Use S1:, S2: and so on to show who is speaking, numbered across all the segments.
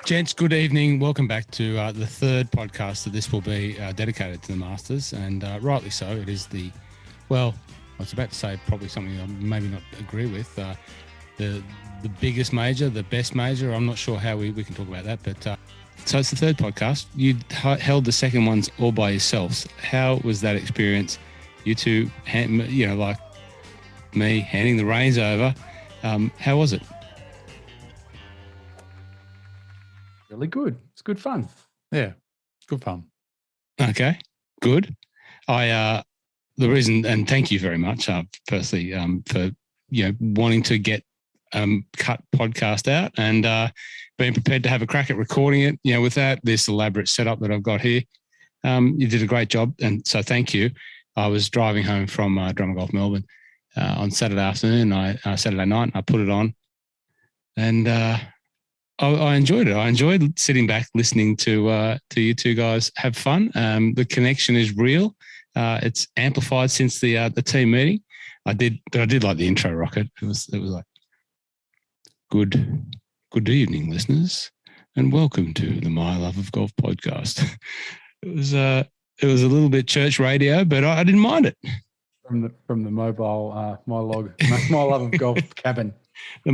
S1: Gents, good evening. Welcome back to the third podcast that this will be dedicated to the Masters, and rightly so. It is I was about to say probably something I maybe not agree with, the biggest major, the best major. I'm not sure how we can talk about that, but so it's the third podcast. You held the second ones all by yourselves. How was that experience? You two, like me, handing the reins over. How was it?
S2: Really good. It's good fun.
S3: Yeah, good fun.
S1: Okay, good. The reason, and thank you very much, firstly, for wanting to get cut podcast out and being prepared to have a crack at recording it. With this elaborate setup that I've got here, you did a great job, and so thank you. I was driving home from Drummer Golf Melbourne on Saturday afternoon. Saturday night, I put it on, and I enjoyed it. I enjoyed sitting back, listening to you two guys have fun. The connection is real. It's amplified since the team meeting. I did like the intro, Rocket. It was like, good evening, listeners, and welcome to the My Love of Golf podcast. It was a little bit church radio, but I didn't mind it.
S2: From the mobile My Love of Golf cabin. They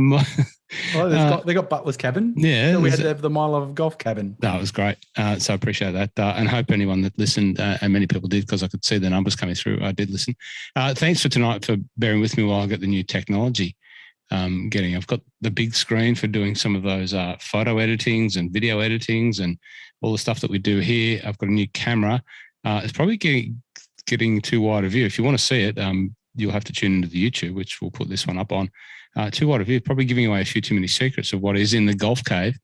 S2: got Butler's cabin.
S1: Yeah,
S2: so we had to have the My Love of Golf cabin.
S1: That was great. So I appreciate that, and hope anyone that listened, and many people did, because I could see the numbers coming through. I did listen. Thanks for tonight for bearing with me while I get the new technology. I've got the big screen for doing some of those photo editings and video editings and all the stuff that we do here. I've got a new camera. It's probably getting too wide a view. If you want to see it, you'll have to tune into the YouTube, which we'll put this one up on. Too wide a view, probably giving away a few too many secrets of what is in the golf cave.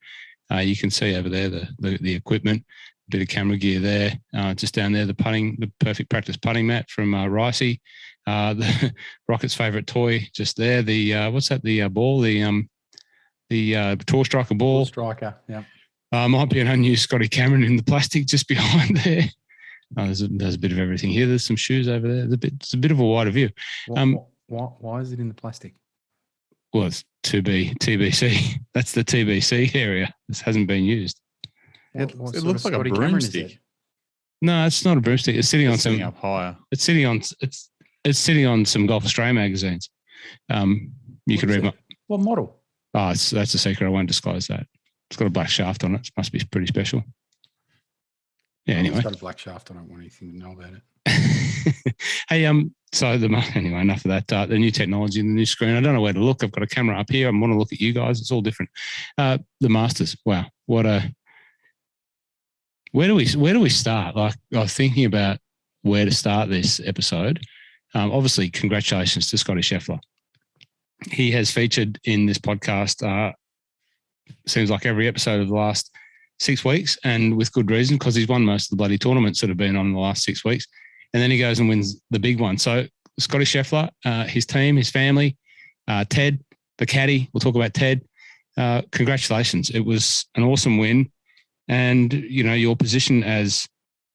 S1: You can see over there the equipment, a bit of camera gear there. Just down there, the perfect practice putting mat from Ricey. The Rocket's favourite toy just there. The what's that? The ball, the Tour Striker ball.
S2: Tour Striker, yeah.
S1: Might be an unused Scottie Cameron in the plastic just behind there. There's a bit of everything here. There's some shoes over there. It's a bit of a wider view.
S2: Why is it in the plastic?
S1: Well, it's TBC. That's the TBC area. This hasn't been used.
S3: It looks like a broomstick.
S1: No, it's not a broomstick. It's sitting
S3: up higher.
S1: It's sitting on some Golf Australia magazines. You could read
S2: what model?
S1: Oh, that's a secret. I won't disclose that. It's got a black shaft on it. It must be pretty special. Yeah. Anyway,
S2: it's got a black shaft. I don't want anything to know about it.
S1: Hey, anyway, enough of that. The new technology and the new screen. I don't know where to look. I've got a camera up here. I want to look at you guys. It's all different. The Masters. Wow, where do we start? Like, I was thinking about where to start this episode. Obviously, congratulations to Scottie Scheffler. He has featured in this podcast. Seems like every episode of the last 6 weeks, and with good reason, because he's won most of the bloody tournaments that have been on in the last 6 weeks. And then he goes and wins the big one. So Scottie Scheffler, his team, his family, Ted, the caddy, we'll talk about Ted. Congratulations. It was an awesome win. And, your position as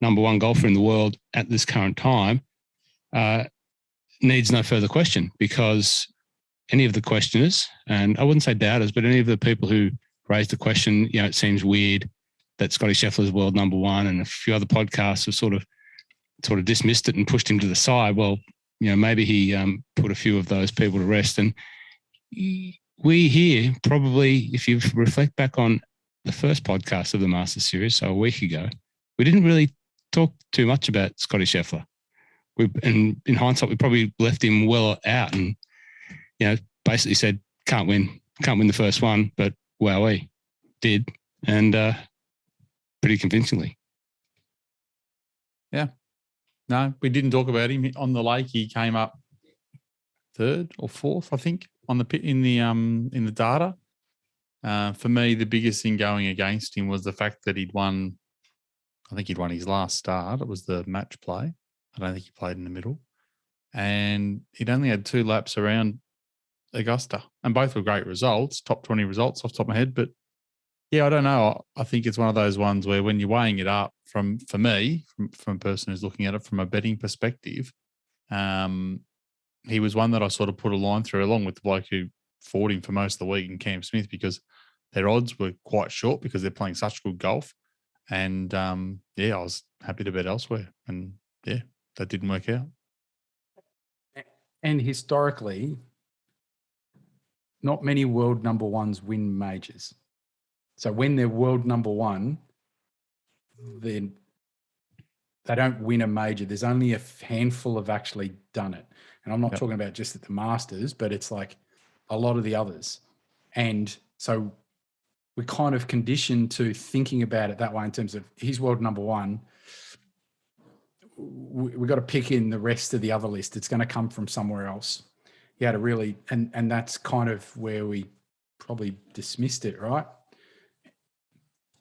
S1: number one golfer in the world at this current time needs no further question, because any of the questioners, and I wouldn't say doubters, but any of the people who raised the question, it seems weird that Scottie Scheffler is world number one, and a few other podcasts have sort of dismissed it and pushed him to the side. Well, maybe he put a few of those people to rest. And we here, probably, if you reflect back on the first podcast of the Masters series, so a week ago, we didn't really talk too much about Scottie Scheffler. And in hindsight, we probably left him well out and, basically said, can't win the first one, but wow, we did. And pretty convincingly.
S3: Yeah. No, we didn't talk about him on the lake. He came up third or fourth, I think, on the pit in the data. For me, the biggest thing going against him was the fact that he'd won. I think he'd won his last start. It was the match play. I don't think he played in the middle, and he'd only had 2 laps around Augusta, and both were great results, top 20 results off the top of my head. But yeah, I don't know. I think it's one of those ones where when you're weighing it up, from a person who's looking at it from a betting perspective, he was one that I sort of put a line through, along with the bloke who fought him for most of the week in Cam Smith, because their odds were quite short because they're playing such good golf. And I was happy to bet elsewhere. And that didn't work out.
S2: And historically, not many world number ones win majors. So when they're world number one, then they don't win a major. There's only a handful have actually done it. And I'm not talking about just at the Masters, but it's like a lot of the others. And so we're kind of conditioned to thinking about it that way in terms of he's world number one. We've got to pick in the rest of the other list. It's going to come from somewhere else. He had a really, and that's kind of where we probably dismissed it, right?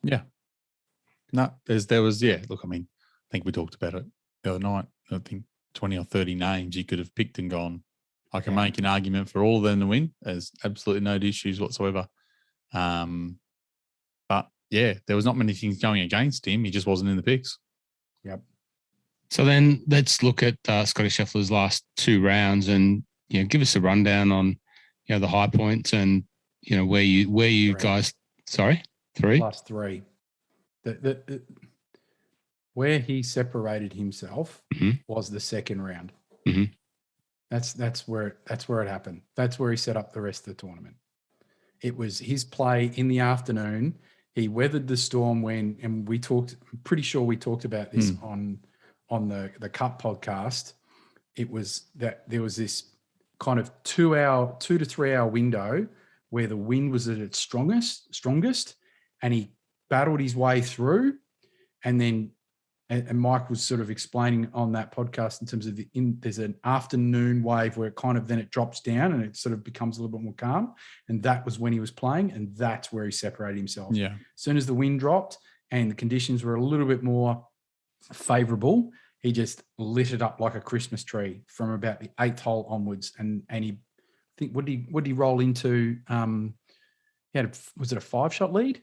S3: Yeah. No, there was, look, I mean, I think we talked about it the other night. I think 20 or 30 names you could have picked and gone, I can make an argument for all of them to win. There's absolutely no issues whatsoever. But there was not many things going against him. He just wasn't in the picks.
S2: Yep.
S1: So then let's look at Scottie Scheffler's last 2 rounds and, give us a rundown on, the high points and, where you guys, sorry, 3?
S2: Last 3. The where he separated himself was the second round.
S1: Mm-hmm.
S2: That's where it happened. That's where he set up the rest of the tournament. It was his play in the afternoon. He weathered the storm and I'm pretty sure we talked about this on the Cup podcast. It was that there was this kind of 2 to 3 hour window where the wind was at its strongest, and he battled his way through. And then, and Mike was sort of explaining on that podcast in terms of there's an afternoon wave where it kind of then it drops down and it sort of becomes a little bit more calm. And that was when he was playing, and that's where he separated himself.
S3: Yeah.
S2: As soon as the wind dropped and the conditions were a little bit more favorable, he just lit it up like a Christmas tree from about the 8th hole onwards. And he, I think, what did he roll into? Was it a 5-shot lead?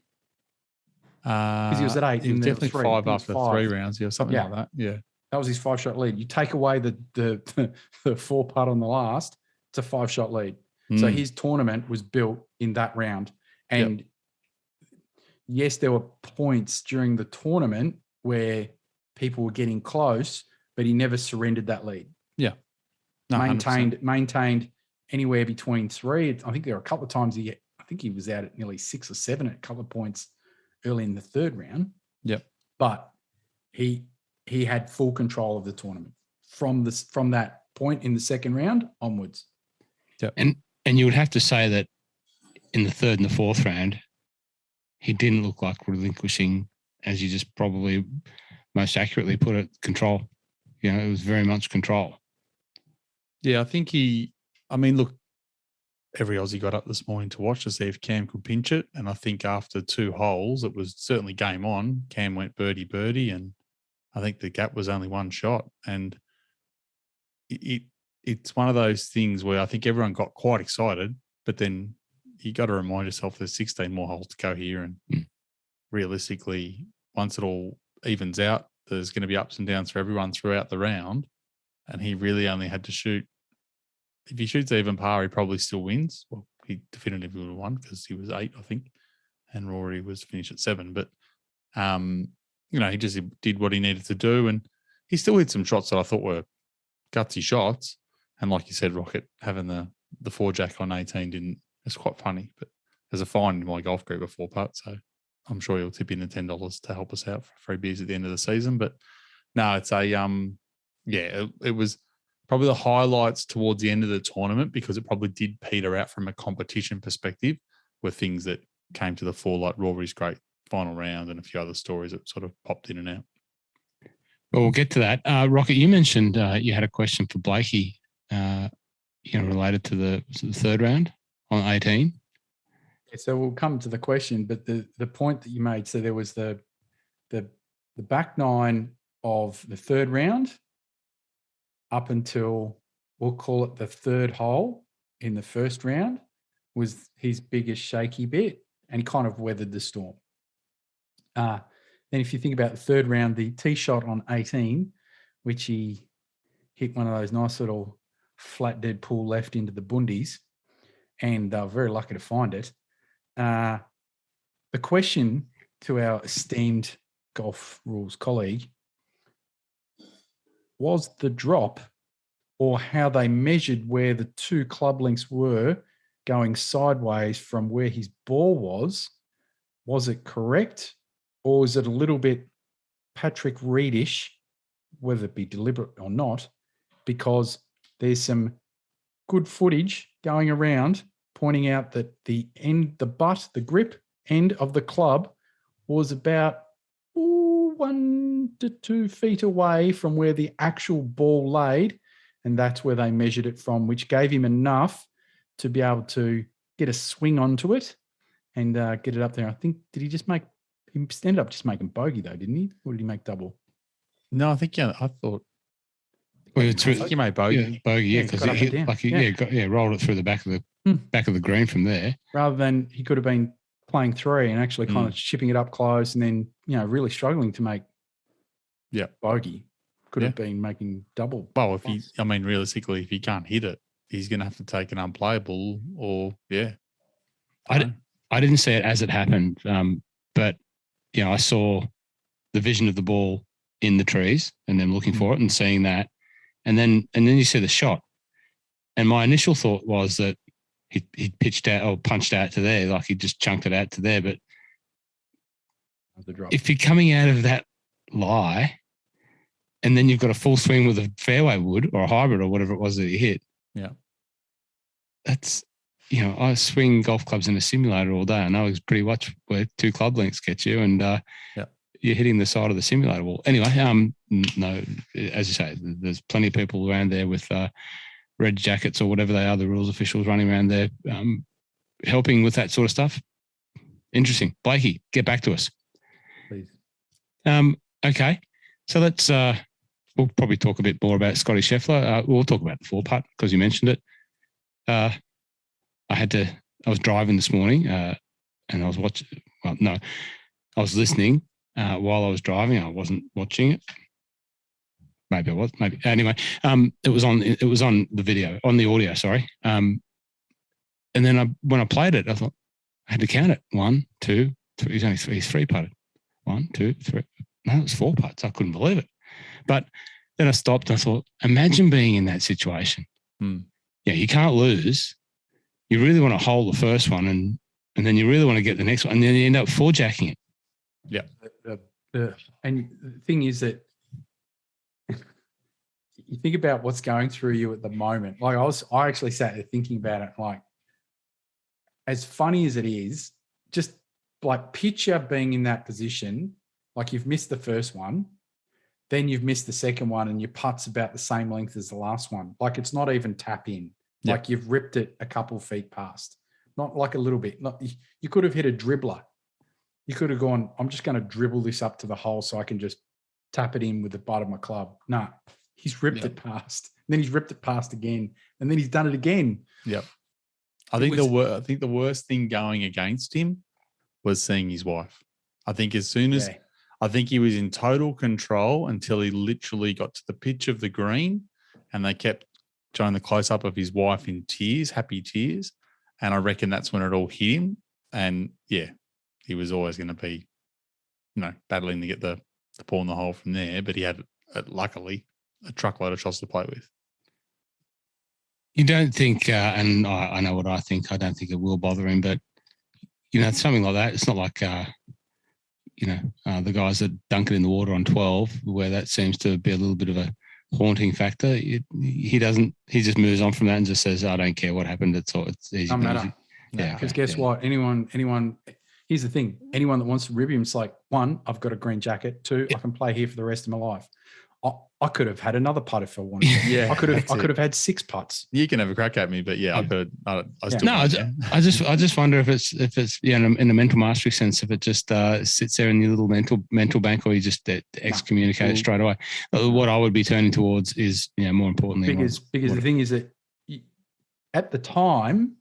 S2: Because he was at 8.
S3: He was definitely 5 after 3 rounds, something like that. Yeah.
S2: That was his 5-shot lead. You take away the 4 putt on the last, it's a 5-shot lead. So his tournament was built in that round. And yes, there were points during the tournament where people were getting close, but he never surrendered that lead.
S3: Yeah. No,
S2: maintained anywhere between 3. I think there were a couple of times I think he was out at nearly 6 or 7 at a couple of points early in the 3rd round.
S3: Yep.
S2: But he had full control of the tournament from that point in the 2nd round onwards.
S1: Yep. And you would have to say that in the 3rd and the 4th round, he didn't look like relinquishing, as you just probably most accurately put it, control. It was very much control.
S3: Yeah, I think look, every Aussie got up this morning to watch to see if Cam could pinch it. And I think after 2 holes, it was certainly game on. Cam went birdie, and I think the gap was only 1 shot. And it's one of those things where I think everyone got quite excited, but then you got to remind yourself there's 16 more holes to go here. And realistically, once it all evens out, there's going to be ups and downs for everyone throughout the round. And he really only had to shoot. If he shoots even par, he probably still wins. Well, he definitively would have won because he was 8, I think, and Rory was finished at 7. But, he just did what he needed to do. And he still hit some shots that I thought were gutsy shots. And like you said, Rocket, having the 4-jack on 18 it's quite funny. But there's a fine in my golf group of 4 putts, so I'm sure he'll tip in the $10 to help us out for free beers at the end of the season. But no, it's it was probably the highlights towards the end of the tournament, because it probably did peter out from a competition perspective, were things that came to the fore, like Rory's great final round and a few other stories that sort of popped in and out.
S1: Well, we'll get to that. Rocket, you mentioned you had a question for Blakey, related to the 3rd round on 18.
S2: So we'll come to the question, but the point that you made, so there was the back 9 of the 3rd round up until, we'll call it the 3rd hole in the 1st round, was his biggest shaky bit, and he kind of weathered the storm. Then if you think about the 3rd round, the tee shot on 18, which he hit one of those nice little flat dead pull left into the bundies, and they were very lucky to find it. the question to our esteemed golf rules colleague, was the drop or how they measured where the two club links were going sideways from where his ball was it correct? Or is it a little bit Patrick Reedish, whether it be deliberate or not, because there's some good footage going around pointing out that the grip end of the club was about 1 to 2 feet away from where the actual ball laid. And that's where they measured it from, which gave him enough to be able to get a swing onto it and get it up there. I think, he ended up just making bogey though, didn't he? Or did he make double?
S3: No, I think, I thought.
S1: Well,
S3: I think he made bogey.
S1: Yeah, bogey, because he rolled it through the back of the green from there.
S2: Rather than he could have been playing 3 and actually kind of chipping it up close and then, really struggling to make bogey. Could have been making double.
S3: Well, realistically, if he can't hit it, he's going to have to take an unplayable or,
S1: I didn't see it as it happened, but, I saw the vision of the ball in the trees and then looking for it and seeing that. And then you see the shot. And my initial thought was that he pitched out or punched out to there, like he just chunked it out to there. But if you're coming out of that lie and then you've got a full swing with a fairway wood or a hybrid or whatever it was that you hit.
S3: Yeah.
S1: That's, I swing golf clubs in a simulator all day. I know it's pretty much where 2 club lengths get you and you're hitting the side of the simulator wall. Anyway, no, as you say, there's plenty of people around there with red jackets or whatever they are, the rules officials running around there helping with that sort of stuff. Interesting. Blakey, get back to us.
S2: Please.
S1: Okay. So let's, we'll probably talk a bit more about Scottie Scheffler. We'll talk about the 4-putt because you mentioned it. I was driving this morning and I was watching, I was listening while I was driving. I wasn't watching it. Maybe I was, maybe. Anyway, it was on the video, on the audio, sorry. And then when I played it, I thought, I had to count it. 1, 2, 3. He's only 3-putted. 1, 2, 3. No, it was 4 putts. I couldn't believe it. But then I stopped and I thought, imagine being in that situation. Yeah, you can't lose. You really want to hold the first one and then you really want to get the next one and then you end up 4-jacking it.
S3: Yeah.
S2: And the thing is that you think about what's going through you at the moment. Like I actually sat there thinking about it, like, as funny as it is, just like picture being in that position, like you've missed the first one, then you've missed the second one and your putt's about the same length as the last one. Like it's not even tap in.
S3: Yep.
S2: Like you've ripped it a couple feet past, not like a little bit. You could have hit a dribbler. You could have gone, I'm just going to dribble this up to the hole so I can just tap it in with the butt of my club. No, he's ripped it past. And then he's ripped it past again. And then he's done it again.
S3: Yep. I think the worst thing going against him was seeing his wife. I think as soon as I think he was in total control until he literally got to the pitch of the green and they kept showing the close up of his wife in tears, happy tears. And I reckon that's when it all hit him. And he was always going to be, battling to get the ball in the hole from there. But he had, luckily, a truckload of shots to play with.
S1: You don't think, and I know what I think, I don't think it will bother him, but, something like that, it's not like, the guys that dunk it in the water on 12, where that seems to be a little bit of a haunting factor. He just moves on from that and just says, I don't care what happened. It's easy.
S2: Doesn't matter. Yeah. Because guess what? Anyone, here's the thing. Anyone that wants to rib him, it's like, 1, I've got a green jacket. 2, I can play here for the rest of my life. I could have had another putt if I wanted to.
S3: Yeah,
S2: I could have had 6 putts.
S3: You can have a crack at me, but I could.
S1: I just wonder if it's in a mental mastery sense, if it just sits there in your little mental bank, or you just excommunicate it straight away. What I would be turning towards is more importantly,
S2: because the thing is that at the time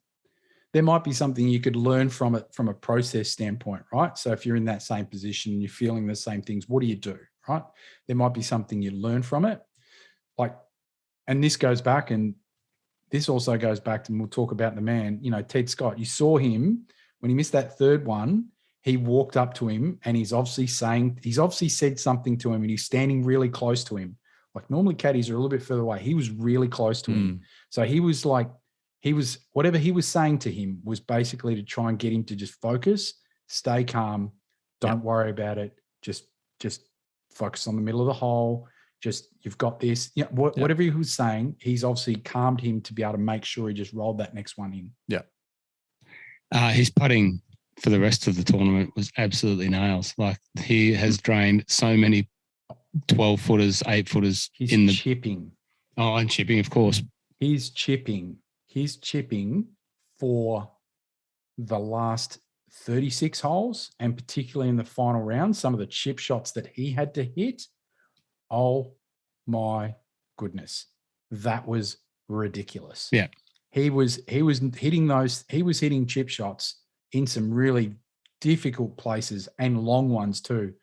S2: there might be something you could learn from it from a process standpoint, right? So if you're in that same position and you're feeling the same things, what do you do? Right? There might be something you learn from it. And this goes back, and this also goes back to, and we'll talk about the man, Ted Scott. You saw him when he missed that third one. he walked up to him and he's obviously said something to him, and he's standing really close to him. Like normally caddies are a little bit further away. He was really close to him. So whatever he was saying to him was basically to try and get him to just focus, stay calm, don't worry about it. Just focus on the middle of the hole. Just, you've got this. Yeah, whatever he was saying, he's obviously calmed him to be able to make sure he just rolled that next one in.
S3: Yeah.
S1: His putting for the rest of the tournament was absolutely nails. Like, he has drained so many 12-footers, 8-footers in the
S2: chipping.
S1: Oh, and chipping, of course.
S2: He's chipping for the last 36 holes, and particularly in the final round, some of the chip shots that he had to hit. Oh my goodness. That was ridiculous.
S1: Yeah.
S2: He was hitting chip shots in some really difficult places, and long ones too,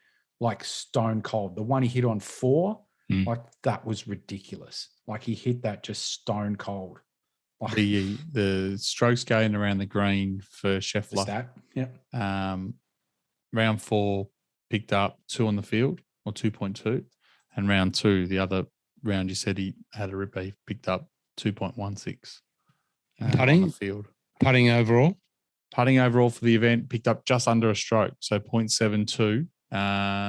S2: like stone cold. The one he hit on 4, like, that was ridiculous. Like, he hit that just stone cold. Like,
S3: the strokes going around the green for Scheffler.
S2: That, yeah.
S3: Round 4 picked up 2 on the field, or 2.2, and round 2, the other round, you said he had a ripper, he picked up 2.16.
S1: Putting
S3: on the field.
S1: Putting overall
S3: for the event picked up just under a stroke, so 0.72,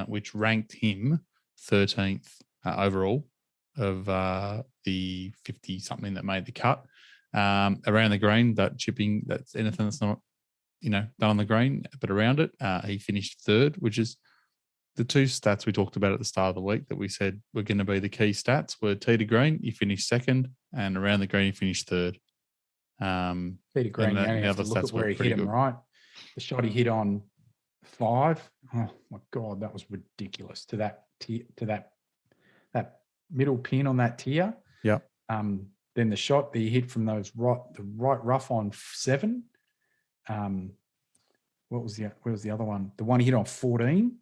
S3: which ranked him 13th overall of the 50 something that made the cut. Around the green, that chipping, that's anything that's not, done on the green, but around it, he finished 3rd, which is the 2 stats we talked about at the start of the week that we said were going to be the key stats were tee to green, he finished 2nd, and around the green, he finished 3rd.
S2: Tee to green, you only have to look at where he hit him, right? The shot he hit on 5, oh my God, that was ridiculous. To that middle pin on that tier.
S3: Yeah.
S2: Then the shot that he hit from the right rough on 7. Where was the other one? The one he hit on 14.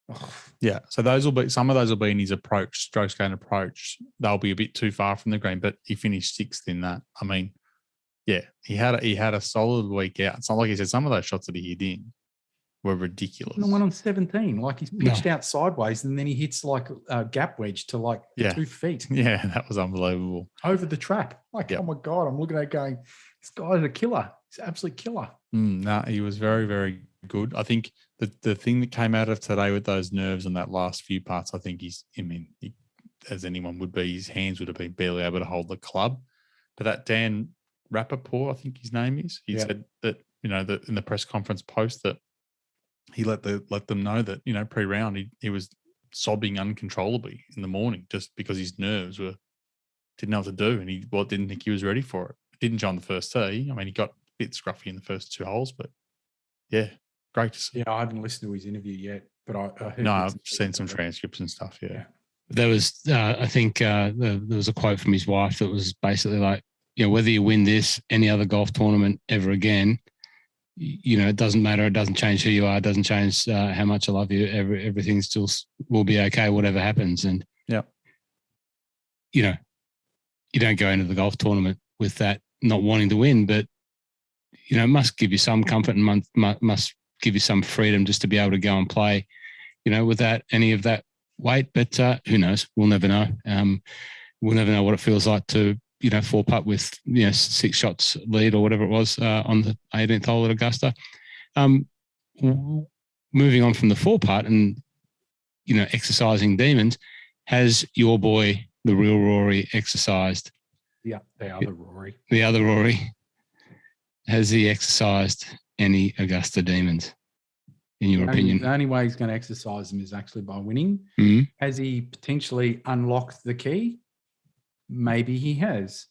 S2: Oh.
S3: Yeah. So some of those will be in his approach, strokes gain approach. They'll be a bit too far from the green, but he finished 6th in that. I mean, yeah, he had a solid week out. It's not like he said some of those shots that he hit in were ridiculous.
S2: The one on 17, like, he's pitched out sideways, and then he hits like a gap wedge to like 2 feet.
S3: Yeah, that was unbelievable.
S2: Over the track. Like, oh my God, I'm looking at it going, this guy's a killer. He's an absolute killer.
S3: No, he was very, very good. I think the thing that came out of today with those nerves on that last few parts, I think as anyone would be, his hands would have been barely able to hold the club. But that Dan Rappaport, I think his name is, he said that, that in the press conference post that he let them know that, pre-round he was sobbing uncontrollably in the morning just because his nerves didn't know what to do, and he didn't think he was ready for it. Didn't show on the first tee. I mean, he got a bit scruffy in the first 2 holes, but yeah, great to see.
S2: Yeah, I haven't listened to his interview yet, but I heard.
S3: No, I've seen some transcripts and stuff. Yeah.
S1: There was, I think, there was a quote from his wife that was basically like, whether you win this, any other golf tournament ever again, it doesn't matter. It doesn't change who you are. It doesn't change how much I love you. Everything still will be okay, whatever happens. And, you don't go into the golf tournament with that not wanting to win, but, it must give you some comfort and must give you some freedom just to be able to go and play, without any of that weight. But who knows? We'll never know. We'll never know what it feels like to, 4-putt with, 6 shots lead or whatever it was on the 18th hole at Augusta. Moving on from the 4-putt and, exercising demons, has your boy, the real Rory, exercised?
S2: Yeah, the other Rory.
S1: The other Rory. Has he exercised any Augusta demons, in your opinion?
S2: The only way he's going to exercise them is actually by winning.
S1: Mm-hmm.
S2: Has he potentially unlocked the key? Maybe he has,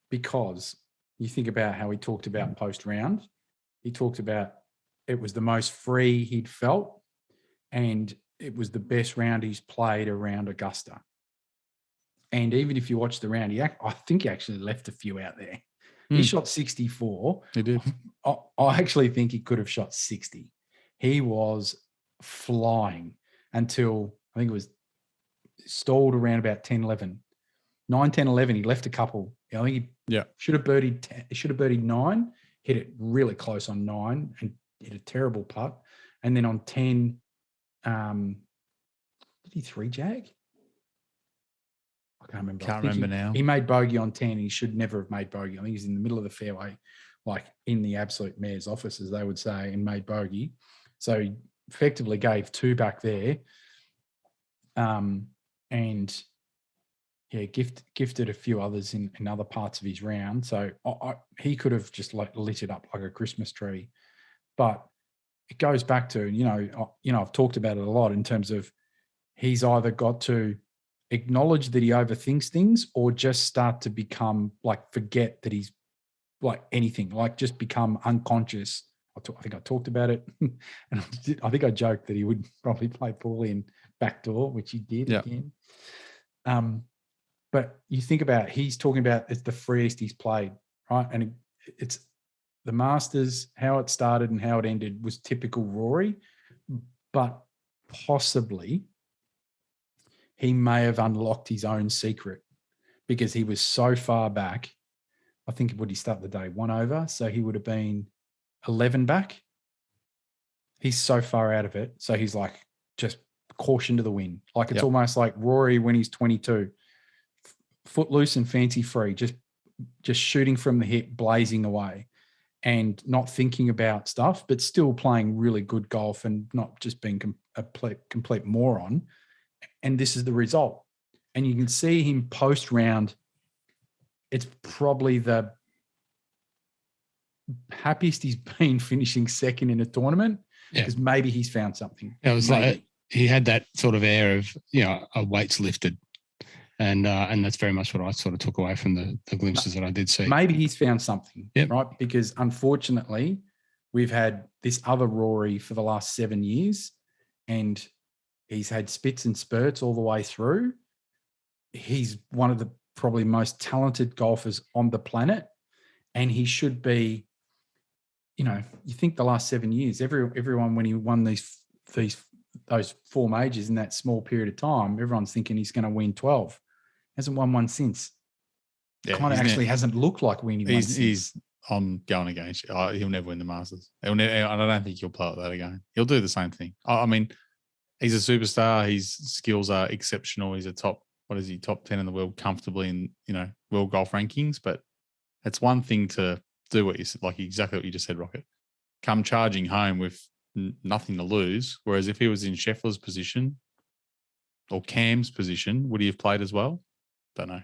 S2: because you think about how he talked about post-round. He talked about it was the most free he'd felt, and it was the best round he's played around Augusta. And even if you watch the round, I think he actually left a few out there. He shot 64.
S3: He did.
S2: I actually think he could have shot 60. He was flying until I think it was stalled around about 10, 11. 9, 10, 11, he left a couple. I think he should have birdied 9, hit it really close on 9 and hit a terrible putt. And then on 10, did he 3-jag? I can't remember.
S3: Can't remember now.
S2: He made bogey on 10. He should never have made bogey. I think he's in the middle of the fairway, like in the absolute mayor's office, as they would say, and made bogey. So he effectively gave 2 back there. And yeah, gifted a few others in other parts of his round. So he could have just like lit it up like a Christmas tree. But it goes back to, I've talked about it a lot in terms of he's either got to acknowledge that he overthinks things or just start to become like, forget that he's like anything, like just become unconscious. I think I talked about it. And I think I joked that he would probably play poorly in backdoor, which he did again. But you think about, he's talking about it's the freest he's played, right? And it's the Masters, how it started and how it ended was typical Rory, but possibly he may have unlocked his own secret because he was so far back. I think, would he start the day 1 over? So he would have been 11 back. He's so far out of it. So he's like, just caution to the wind. Like it's almost like Rory when he's 22, footloose and fancy free, just shooting from the hip, blazing away and not thinking about stuff, but still playing really good golf and not just being a complete moron. And this is the result. And you can see him post round. It's probably the happiest he's been finishing second in a tournament because maybe he's found something.
S1: It was like he had that sort of air of, a weight's lifted. And that's very much what I sort of took away from the glimpses that I did see.
S2: Maybe he's found something, right? Because unfortunately, we've had this other Rory for the last 7 years and he's had spits and spurts all the way through. He's one of the probably most talented golfers on the planet. And he should be, you think the last 7 years, everyone, when he won those 4 majors in that small period of time, everyone's thinking he's going to win 12. Hasn't won one since. Kind of actually hasn't looked like winning one since.
S3: I'm going against you. He'll never win the Masters. I don't think he'll play it that again. He'll do the same thing. I mean, he's a superstar. His skills are exceptional. He's top 10 in the world comfortably in, world golf rankings. But it's one thing to do what you said, like exactly what you just said, Rocket. Come charging home with nothing to lose. Whereas if he was in Scheffler's position or Cam's position, would he have played as well? Don't know.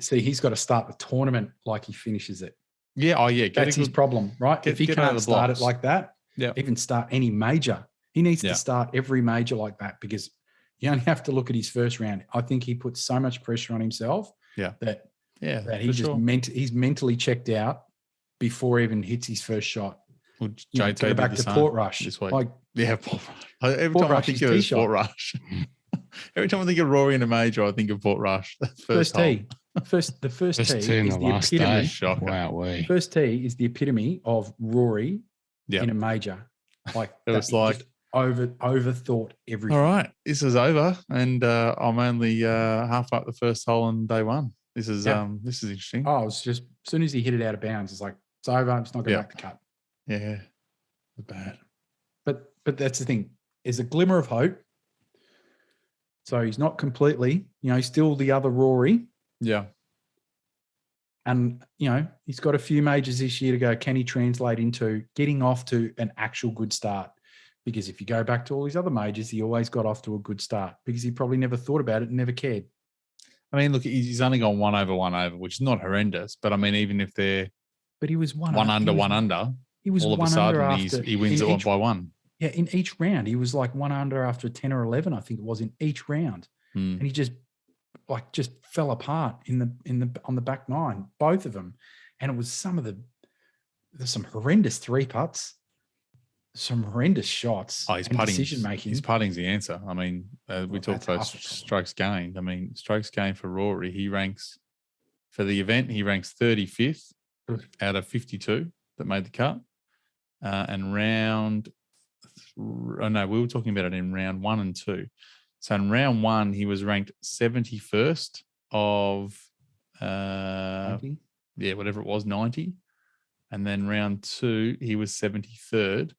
S2: See, he's got to start the tournament like he finishes it.
S3: Yeah. Oh, yeah.
S2: That's his problem, right? If he can't start it like that, even start any major, he needs to start every major like that because you only have to look at his first round. I think he puts so much pressure on himself that he's mentally checked out before he even hits his first shot.
S3: Well, go
S2: back to Portrush
S3: this week.
S2: Port
S3: Rush. Every time I think of it, Portrush. Every time I think of Rory in a major, I think of Portrush.
S2: First tee. The first tee is the epitome.
S1: Wow,
S2: first tee is the epitome of Rory in a major. Like
S3: it was like
S2: just overthought everything.
S3: All right, this is over, and I'm only half up the first hole on day one. This is interesting.
S2: Oh, it's just as soon as he hit it out of bounds, it's like it's over. It's not going back to cut.
S3: Yeah, bad.
S2: But that's the thing. There's a glimmer of hope. So he's not completely, he's still the other Rory.
S3: Yeah.
S2: And, he's got a few majors this year to go. Can he translate into getting off to an actual good start? Because if you go back to all his other majors, he always got off to a good start because he probably never thought about it and never cared.
S3: I mean, look, he's only gone 1 over, which is not horrendous. But I mean, even if they're
S2: he was one
S3: under,
S2: he was
S3: all of a sudden he wins it by 1.
S2: Yeah, in each round, he was like 1 under after 10 or 11, I think it was in each round. And he just fell apart on the back 9, both of them. And it was there's some horrendous 3 putts, some horrendous shots.
S3: Oh, his decision making. His putting's the answer. I mean, we talked about strokes gained. I mean, strokes gained for Rory, he ranks for the event. He ranks 35th out of 52 that made the cut, and we were talking about it in round 1 and 2. So in round 1, he was ranked 71st of 90? Whatever it was, 90. And then round 2, he was 73rd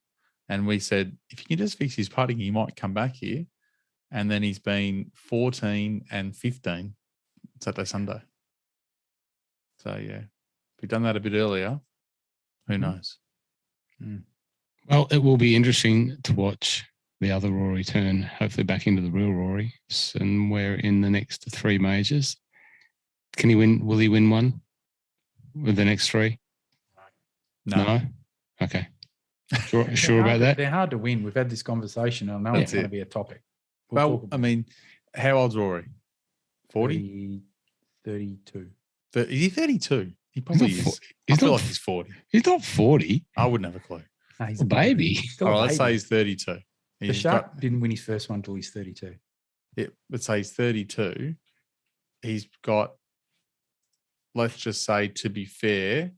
S3: And we said, if he can just fix his putting, he might come back here. And then he's been 14 and 15 Saturday, Sunday. So, yeah, if we'd done that a bit earlier, who knows?
S1: Well, it will be interesting to watch the other Rory turn, hopefully back into the real Rory. And we're in the next 3 majors. Can he win? Will he win one with the next 3? No? Okay. Sure about that?
S2: They're hard to win. We've had this conversation. I know it's going to be a topic.
S3: Well, I mean, how old's Rory?
S2: 40? 32.
S3: Is he 32? He probably is. I feel like he's 40.
S1: He's not 40.
S3: I wouldn't have a clue.
S2: No, he's
S1: a baby.
S3: All right, let's say he's 32.
S2: The Shark didn't win his first one until he's 32.
S3: Yeah, let's say he's 32. He's got, let's just say, to be fair,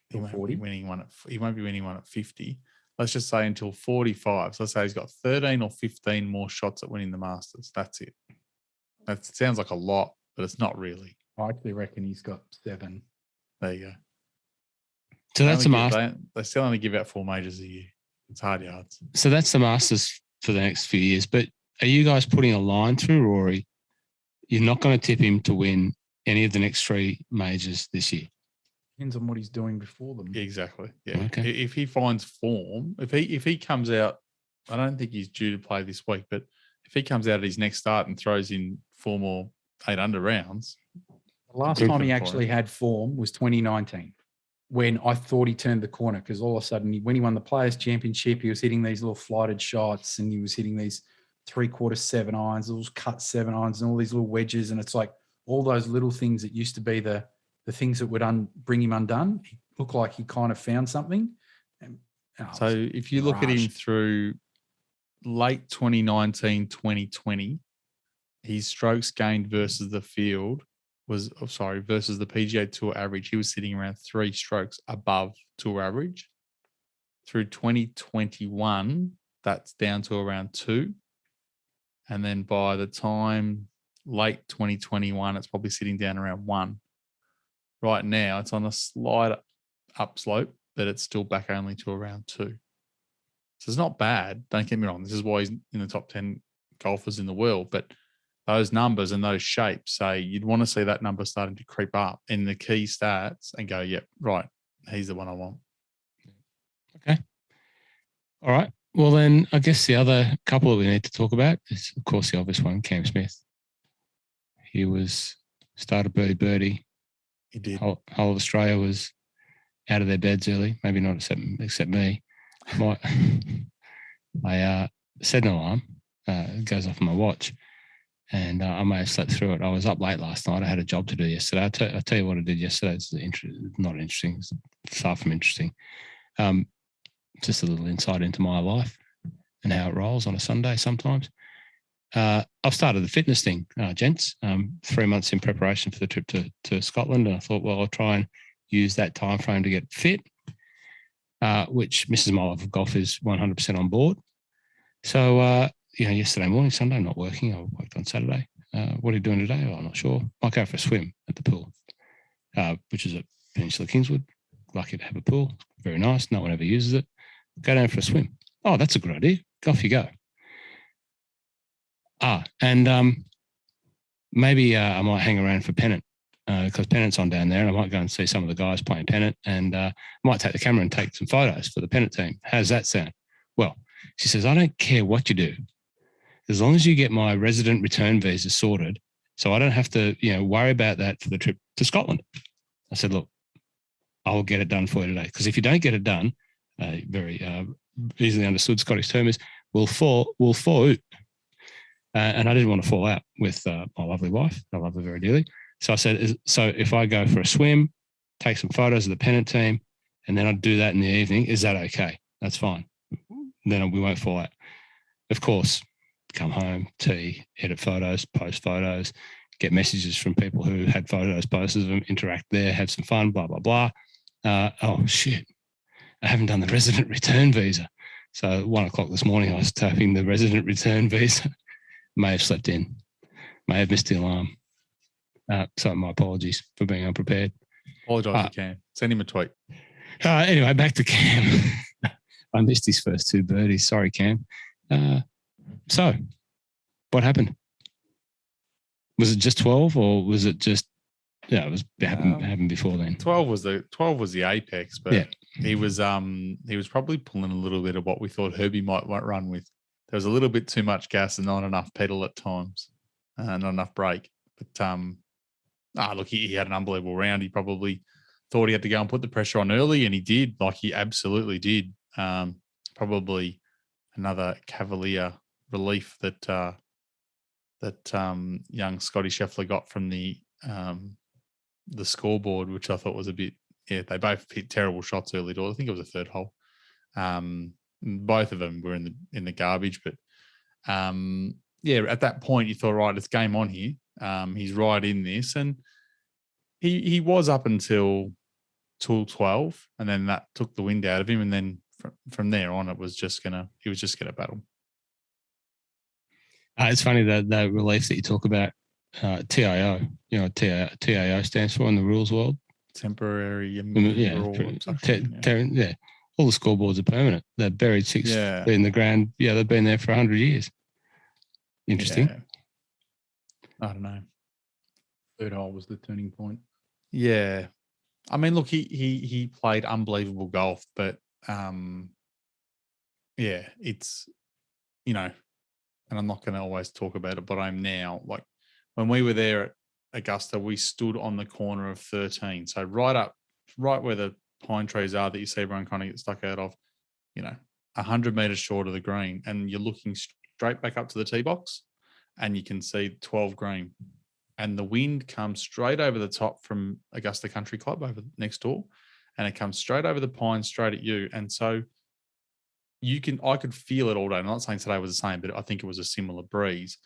S3: he won't be winning one at 50. Let's just say until 45. So let's say he's got 13 or 15 more shots at winning the Masters. That's it. That sounds like a lot, but it's not really.
S2: I actually reckon he's got 7.
S3: There you go.
S1: So that's the Masters.
S3: They still only give out 4 majors a year. It's hard yards.
S1: So that's the Masters for the next few years. But are you guys putting a line through Rory? You're not going to tip him to win any of the next 3 majors this year?
S2: Depends on what he's doing before them.
S3: Exactly. Yeah.
S1: Okay.
S3: If he finds form, if he comes out, I don't think he's due to play this week, but if he comes out at his next start and throws in 4 more 8 under rounds.
S2: The last time he actually had form was 2019, when I thought he turned the corner, because all of a sudden, when he won the Players' Championship, he was hitting these little flighted shots and he was hitting these 3/4 7 irons, those cut 7 irons and all these little wedges. And it's like all those little things that used to be the things that would bring him undone. He looked like he kind of found something. And,
S3: so if you look at him through late 2019, 2020, his strokes gained versus the field versus the PGA Tour average, he was sitting around 3 strokes above tour average. Through 2021, that's down to around 2. And then by the time late 2021, it's probably sitting down around 1. Right now, it's on a slight upslope, but it's still back only to around 2. So it's not bad. Don't get me wrong. This is why he's in the top 10 golfers in the world. But those numbers and those shapes say you'd want to see that number starting to creep up in the key stats and go, yep, right, he's the one I want.
S1: Okay. All right. Well, then I guess the other couple that we need to talk about is, of course, the obvious one, Cam Smith. He started birdie.
S3: He did.
S1: Whole of Australia was out of their beds early. Maybe not except me. I set an alarm. It goes off on my watch, and I may have slept through it. I was up late last night. I had a job to do yesterday. I'll tell you what I did yesterday. It's not interesting. It's far from interesting. Just a little insight into my life and how it rolls on a Sunday sometimes. I've started the fitness thing, gents. 3 months in preparation for the trip to Scotland. And I thought, well, I'll try and use that time frame to get fit, which Mrs. My Life of Golf is 100% on board. So, yesterday morning, Sunday, I'm not working. I worked on Saturday. What are you doing today? Oh, I'm not sure. Might go for a swim at the pool, which is at Peninsula Kingswood. Lucky to have a pool. Very nice. No one ever uses it. Go down for a swim. Oh, that's a good idea. Off you go. And maybe I might hang around for Pennant because Pennant's on down there, and I might go and see some of the guys playing Pennant, and might take the camera and take some photos for the Pennant team. How's that sound? Well, she says, I don't care what you do, as long as you get my resident return visa sorted, so I don't have to, worry about that for the trip to Scotland. I said, look, I'll get it done for you today, because if you don't get it done, very easily understood Scottish term is we'll fall out. And I didn't want to fall out with my lovely wife. I love her very dearly. So I said, so if I go for a swim, take some photos of the Pennant team, and then I'd do that in the evening, is that okay? That's fine. Then we won't fall out. Of course, come home, tea, edit photos, post photos, get messages from people who had photos posted of them, interact there, have some fun, blah, blah, blah. Oh, shit. I haven't done the resident return visa. So at 1 o'clock this morning, I was tapping the resident return visa. May have slept in, may have missed the alarm. So my apologies for being unprepared.
S3: Apologise to Cam. Send him a tweet.
S1: Anyway, back to Cam. I missed his first 2 birdies. Sorry, Cam. So, what happened? Was it just 12, or was it just? Yeah, it was happened before then.
S3: 12 was the apex, but he was probably pulling a little bit of what we thought Herbie might run with. There was a little bit too much gas and not enough pedal at times, not enough brake. But look, he had an unbelievable round. He probably thought he had to go and put the pressure on early, and he did. Like, he absolutely did. Probably another cavalier relief that young Scottie Scheffler got from the scoreboard, which I thought was a bit. Yeah, they both hit terrible shots early doors. I think it was a third hole. Both of them were in the garbage, but at that point you thought, right, it's game on here. He's right in this, and he was up until 12, and then that took the wind out of him, and then from there on, he was just gonna battle.
S1: It's funny that relief that you talk about, TIO. You know, TIO stands for in the rules world.
S3: Temporary.
S1: All the scoreboards are permanent. They're buried 6 feet in the ground. Yeah, they've been there for 100 years. Interesting.
S3: Yeah. I don't know.
S2: Third hole was the turning point.
S3: Yeah. I mean, look, he played unbelievable golf, but it's, and I'm not going to always talk about it, but I'm now, like, when we were there at Augusta, we stood on the corner of 13. So right where the pine trees are that you see everyone kind of get stuck out of, 100 meters short of the green, and you're looking straight back up to the tee box, and you can see 12 green, and the wind comes straight over the top from Augusta Country Club over next door, and it comes straight over the pines, straight at you. And so I could feel it all day. I'm not saying today was the same, but I think it was a similar breeze,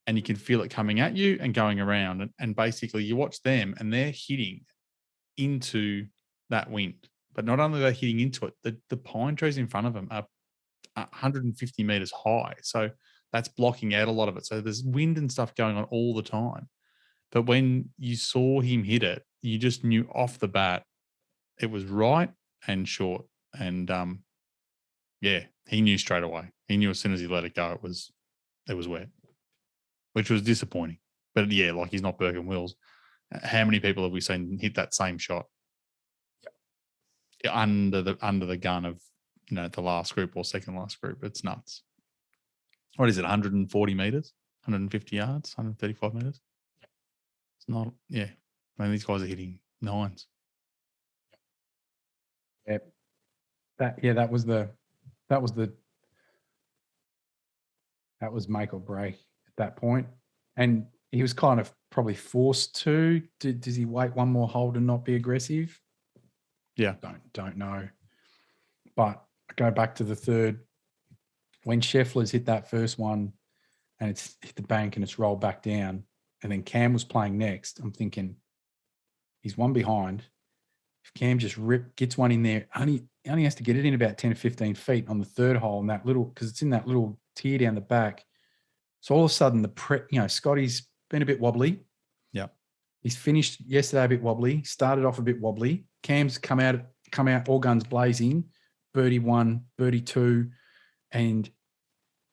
S3: and you can feel it coming at you and going around. And basically you watch them, and they're hitting into that wind. But not only are they hitting into it, the pine trees in front of them are 150 meters high. So that's blocking out a lot of it. So there's wind and stuff going on all the time. But when you saw him hit it, you just knew off the bat it was right and short. And he knew straight away. He knew as soon as he let it go, it was wet, which was disappointing. But yeah, like, he's not Burke and Wills. How many people have we seen hit that same shot under the gun of the last group or second last group? It's nuts. What is it? 140 meters, 150 yards, 135 meters. It's not. Yeah, I mean, these guys are hitting nines.
S2: Yeah, that was make or break at that point. And he was kind of probably forced to. Does he wait one more hole to not be aggressive?
S3: Yeah.
S2: Don't know. But I go back to the third. When Scheffler's hit that first one and it's hit the bank and it's rolled back down, and then Cam was playing next, I'm thinking, he's one behind. If Cam just gets one in there, only has to get it in about 10 or 15 feet on the third hole, in that little, because it's in that little tier down the back. So all of a sudden, Scottie's been a bit wobbly.
S3: Yeah.
S2: He's finished yesterday a bit wobbly, started off a bit wobbly. Cam's come out all guns blazing, birdie 1, birdie 2. And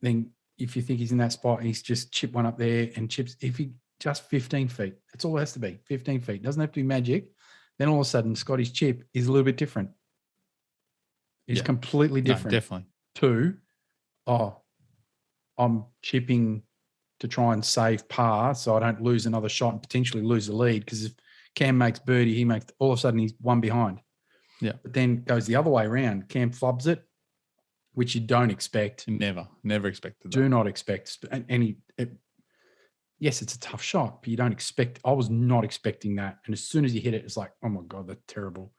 S2: then if you think he's in that spot, he's just chipped one up there and chips. If he just 15 feet, that's all it has to be, 15 feet. Doesn't have to be magic. Then all of a sudden, Scottie's chip is a little bit different. It's completely different.
S3: No, definitely.
S2: To, I'm chipping to try and save par so I don't lose another shot and potentially lose the lead, because if Cam makes birdie, all of a sudden he's one behind.
S3: Yeah.
S2: But then goes the other way around. Cam flubs it, which you don't expect.
S3: Never expected that.
S2: Do not expect. Yes, it's a tough shot, but you don't expect. I was not expecting that. And as soon as you hit it, it's like, oh my God, that's terrible.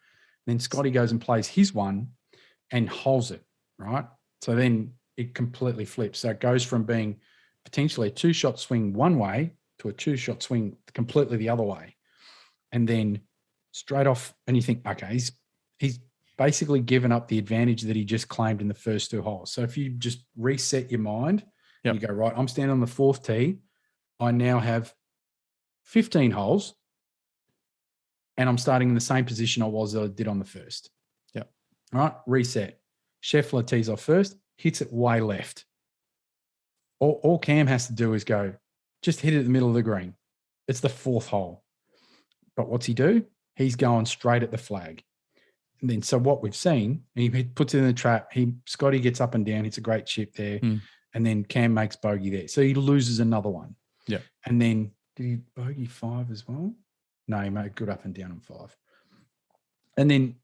S2: Then Scottie goes and plays his one and holds it, right? So then it completely flips. So it goes from being potentially a 2-shot swing one way to a 2-shot swing completely the other way. And then straight off, and you think, okay, he's basically given up the advantage that he just claimed in the first 2 holes. So if you just reset your mind, and you go, right, I'm standing on the 4th tee. I now have 15 holes, and I'm starting in the same position I did on the first.
S3: Yeah.
S2: All right, reset. Scheffler tees off first, hits it way left. All Cam has to do is go, just hit it in the middle of the green. It's the fourth hole. But what's he do? He's going straight at the flag. And then, so what we've seen, he puts it in the trap. Scotty gets up and down. It's a great chip there. And then Cam makes bogey there. So he loses another one.
S3: Yeah.
S2: And then, did he bogey 5 as well? No, he made good up and down on 5. And then,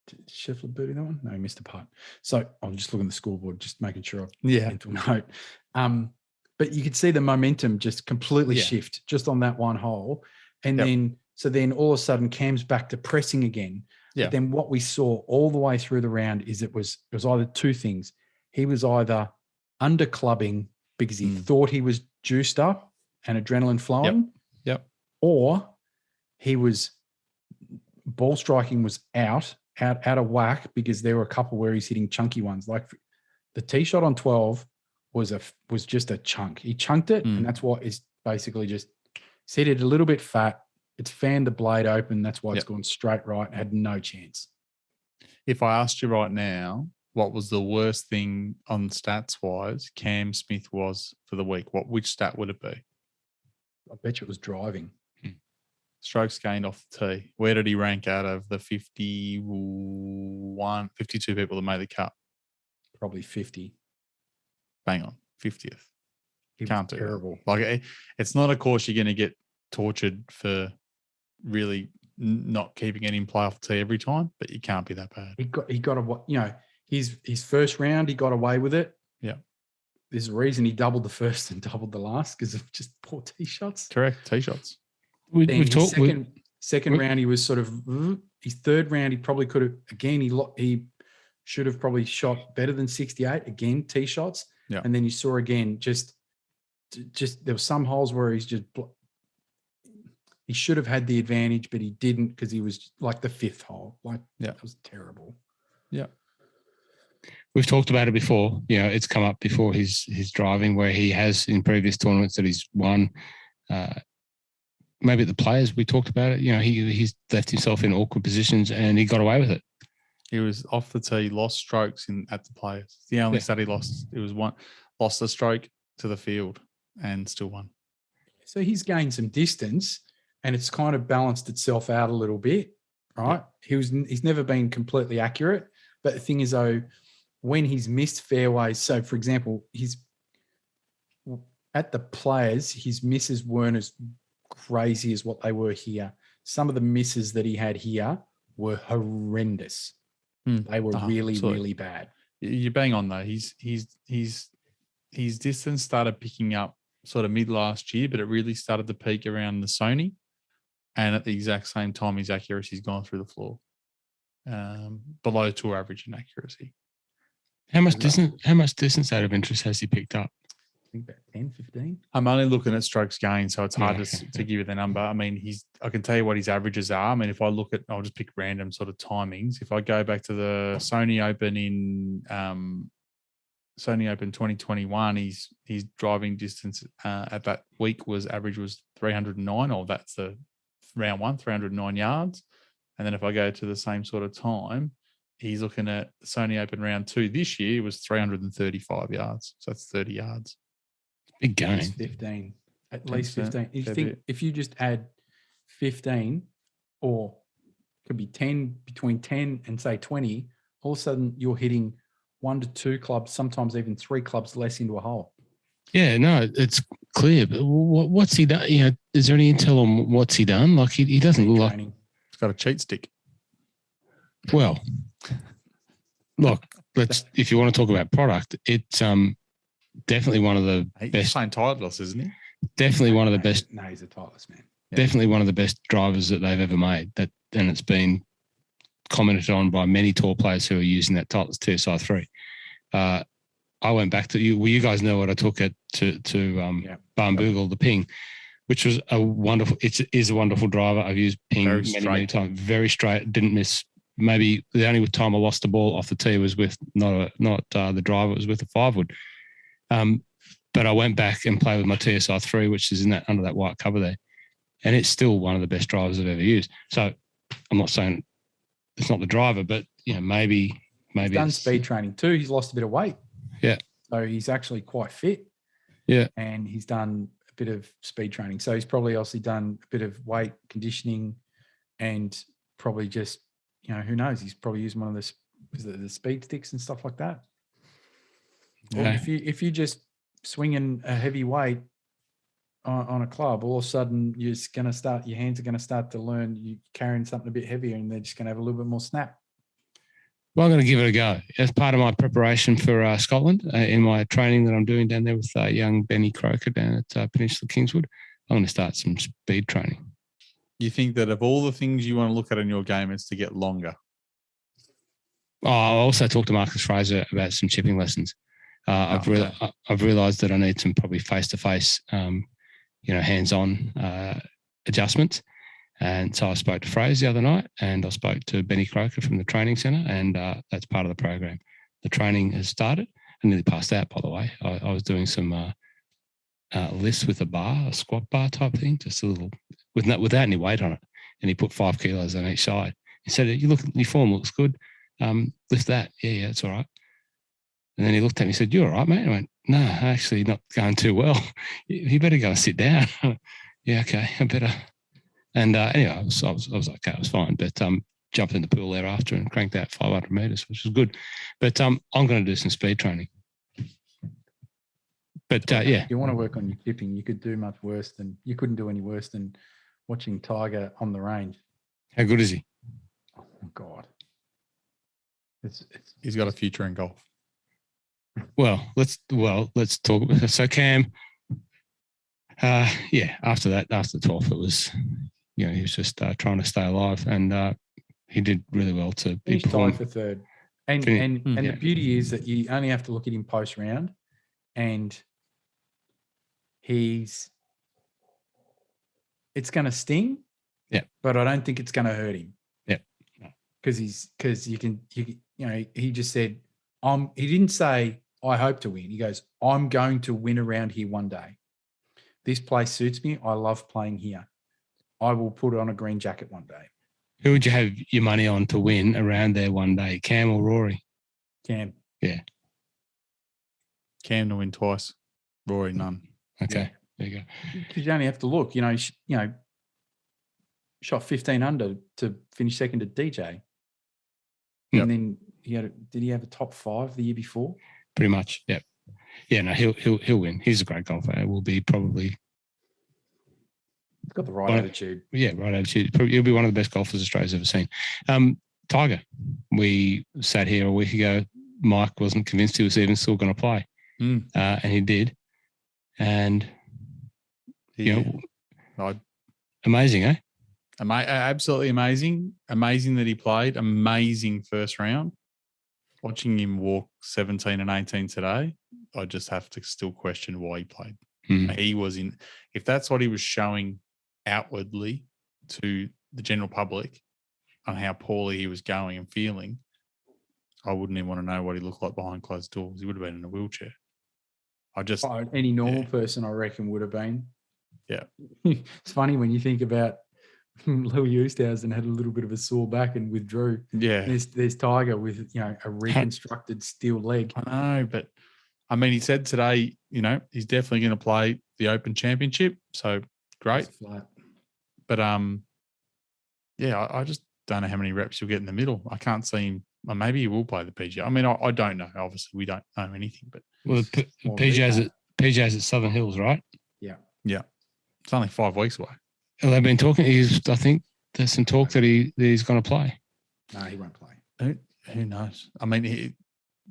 S2: did Scheffler birdie that one? No, he missed a putt. So I'm just looking at the scoreboard, just making sure I've mental note. But you could see the momentum just completely shift just on that one hole. And then all of a sudden Cam's back to pressing again.
S3: Yeah.
S2: But then what we saw all the way through the round is it was either two things. He was either under clubbing because he thought he was juiced up and adrenaline flowing.
S3: Yep.
S2: Or he was ball striking was out of whack because there were a couple where he's hitting chunky ones. Like the tee shot on 12 was just a chunk. He chunked it, and that's what is basically just hit it a little bit fat. It's fanned the blade open. That's why it's gone straight right. Had no chance.
S3: If I asked you right now, what was the worst thing on stats wise Cam Smith was for the week? Which stat would it be?
S2: I bet you it was driving.
S3: Strokes gained off the tee. Where did he rank out of the 52 people that made the cut?
S2: Probably 50.
S3: Bang on, 50th. Can't do
S2: terrible.
S3: That. Like it's not a course you're going to get tortured for really not keeping it in play off the tee every time, but you can't be that bad.
S2: He got his first round, he got away with it.
S3: Yeah.
S2: There's a reason he doubled the first and doubled the last because of just poor tee shots.
S3: Correct, tee shots.
S2: Second round, he was sort of his third round. He probably could have again. He should have probably shot better than 68 again. Tee shots, and then you saw again just there were some holes where he should have had the advantage, but he didn't because he was like the fifth hole. That was terrible.
S3: Yeah.
S1: We've talked about it before. It's come up before his driving where he has in previous tournaments that he's won. Maybe at the Players we talked about it. He's left himself in awkward positions and he got away with it.
S3: He was off the tee, lost strokes at the Players. The only stat he lost, it was lost a stroke to the field and still won. So
S2: he's gained some distance and it's kind of balanced itself out a little bit, right? Yeah. He's never been completely accurate. But the thing is, though, when he's missed fairways, so for example, at the Players, his misses weren't as crazy as what they were here. Some of the misses that he had here were horrendous. They were really bad.
S3: You're bang on though. His distance started picking up sort of mid last year, but it really started to peak around the Sony. And at the exact same time, his accuracy's gone through the floor. Below tour average in accuracy.
S1: How much distance out of interest has he picked up?
S2: I think about 10, 15.
S3: I'm only looking at strokes gained, so it's hard to give you the number. I mean, I can tell you what his averages are. I mean, if I look at, I'll just pick random sort of timings. If I go back to the Sony Open in Sony Open 2021, his driving distance at that week average was 309, or that's the round one, 309 yards. And then if I go to the same sort of time, he's looking at Sony Open round 2 this year was 335 yards. So that's 30 yards.
S1: Big gain.
S2: 15. At least 15. If you just add 15 or could be 10, between 10 and say 20, all of a sudden you're hitting 1 to 2 clubs, sometimes even 3 clubs less into a hole.
S1: Yeah, no, it's clear. But what's he done? Is there any intel on what's he done? Like he doesn't look like...
S3: He's got a cheat stick.
S1: Well, look, if you want to talk about product, it's definitely one of the best.
S3: He's playing Titleist, isn't he?
S1: Definitely one of the best.
S2: No, he's a Titleist, man.
S3: Yeah.
S1: Definitely one of the best drivers that they've ever made. And it's been commented on by many tour players who are using that Titleist TSI 3. I went back to you. Well, you guys know what I took it to Barnbougle, the Ping, which was a wonderful. It is a wonderful driver. I've used Ping many times. Very straight. Didn't miss. Maybe the only time I lost the ball off the tee was with not the driver. It was with a 5-wood. But I went back and played with my TSI 3, which is under that white cover there, and it's still one of the best drivers I've ever used. So I'm not saying it's not the driver, but maybe maybe
S2: He's done
S1: it's-
S2: speed training too. He's lost a bit of weight.
S1: Yeah.
S2: So he's actually quite fit.
S1: Yeah.
S2: And he's done a bit of speed training. So he's probably also done a bit of weight conditioning and probably just, who knows? He's probably used one of the speed sticks and stuff like that. Or
S1: Yeah.
S2: if you just swinging a heavy weight on a club, all of a sudden your hands are going to start to learn you're carrying something a bit heavier and they're just going to have a little bit more snap.
S1: Well, I'm going to give it a go. As part of my preparation for Scotland, in my training that I'm doing down there with young Benny Croker down at Peninsula Kingswood, I'm going to start some speed training.
S3: You think that of all the things you want to look at in your game, it's to get longer?
S1: Oh, I also talked to Marcus Fraser about some chipping lessons. I've realised that I need some probably face-to-face, hands-on adjustments. And so I spoke to Fraser the other night, and I spoke to Benny Croker from the training centre, and that's part of the program. The training has started. I nearly passed out, by the way. I was doing some lifts with a squat bar type thing, just a little, without any weight on it. And he put 5 kilos on each side. He said, your form looks good. Lift that. Yeah, it's all right. And then he looked at me and said, you all right, mate? I went, no, actually not going too well. You better go and sit down. Yeah, okay, I better. And anyway, I was okay, I was fine. But jumped in the pool thereafter and cranked out 500 metres, which was good. But I'm going to do some speed training. But yeah.
S2: If you want to work on your chipping, you couldn't do any worse than watching Tiger on the range.
S1: How good is he?
S2: Oh, God.
S3: He's got a future in golf.
S1: Well, let's talk about it. So Cam, after the 12th, it was, he was just trying to stay alive, and he did really well to be
S2: tied for third. And the beauty is that you only have to look at him post round, and it's going to sting.
S1: Yeah,
S2: but I don't think it's going to hurt him.
S1: Yeah,
S2: because he just said, he didn't say, I hope to win. He goes, I'm going to win around here one day. This place suits me. I love playing here. I will put on a green jacket one day.
S1: Who would you have your money on to win around there one day, Cam or Rory?
S2: Cam.
S1: Yeah.
S3: Cam to win twice. Rory, none.
S1: Okay.
S2: Yeah.
S1: There you go.
S2: Because you only have to look, shot 15 under to finish second at DJ.
S1: Yep.
S2: And then did he have a top 5 the year before?
S1: Pretty much. Yep. Yeah, no, he'll win. He's a great golfer. It will be probably.
S2: He's got the right attitude.
S1: Yeah, right attitude. He'll be one of the best golfers Australia's ever seen. Tiger, we sat here a week ago. Mike wasn't convinced he was even still going to play. And he did. And, amazing, eh?
S3: Absolutely amazing. Amazing that he played. Amazing first round. Watching him walk 17 and 18 today, I just have to still question why he played. He was if that's what he was showing outwardly to the general public on how poorly he was going and feeling, I wouldn't even want to know what he looked like behind closed doors. He would have been in a wheelchair.
S2: Any normal person, I reckon, would have been.
S3: Yeah.
S2: It's funny when you think about Louis Oosthuizen had a little bit of a sore back and withdrew.
S3: Yeah.
S2: There's Tiger with, a reconstructed steel leg.
S3: I know, but I mean, he said today, he's definitely going to play the Open Championship. So great. But I just don't know how many reps you'll get in the middle. I can't see him. Well, maybe he will play the PGA. I mean, I don't know. Obviously, we don't know anything. But PGA's
S1: at Southern Hills, right?
S2: Yeah.
S3: Yeah. It's only 5 weeks away.
S1: Well, they've been talking. I think there's some talk that he's going to play.
S2: No, he won't play.
S3: Who knows? I mean,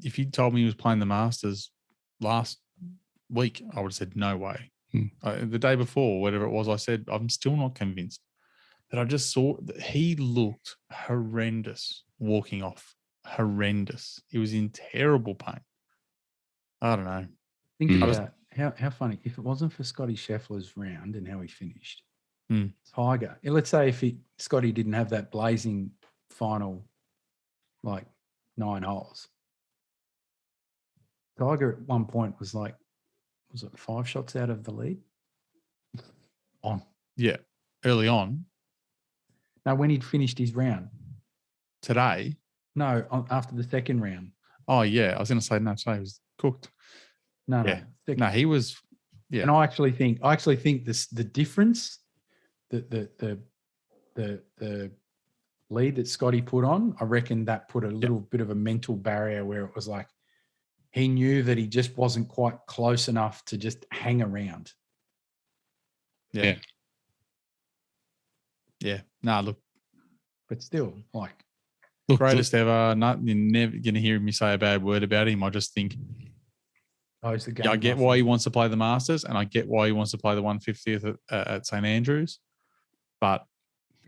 S3: if you told me he was playing the Masters last week, I would have said no way. The day before, whatever it was, I said I'm still not convinced. But I just saw that he looked horrendous walking off. Horrendous. He was in terrible pain. I don't know.
S2: Think about how funny. If it wasn't for Scottie Scheffler's round and how he finished, Tiger. Let's say if Scottie didn't have that blazing final, 9 holes. Tiger at one point was 5 shots out of the lead? On.
S3: Yeah, early on.
S2: Now, when he'd finished his round.
S3: Today,
S2: after the second round.
S3: Oh yeah, I was going to say no. Today was cooked.
S2: No,
S3: Yeah.
S2: second.
S3: No, he was. Yeah,
S2: And I actually think this the difference, the lead that Scotty put on, I reckon that put a little bit of a mental barrier where it was like he knew that he just wasn't quite close enough to just hang around.
S3: Yeah. No, look,
S2: But still, like,
S3: greatest ever. Not, you're never going to hear me say a bad word about him. I just think,
S2: it's the game.
S3: yeah, I get why he wants to play the Masters, and I get why he wants to play the 150th at St Andrews. But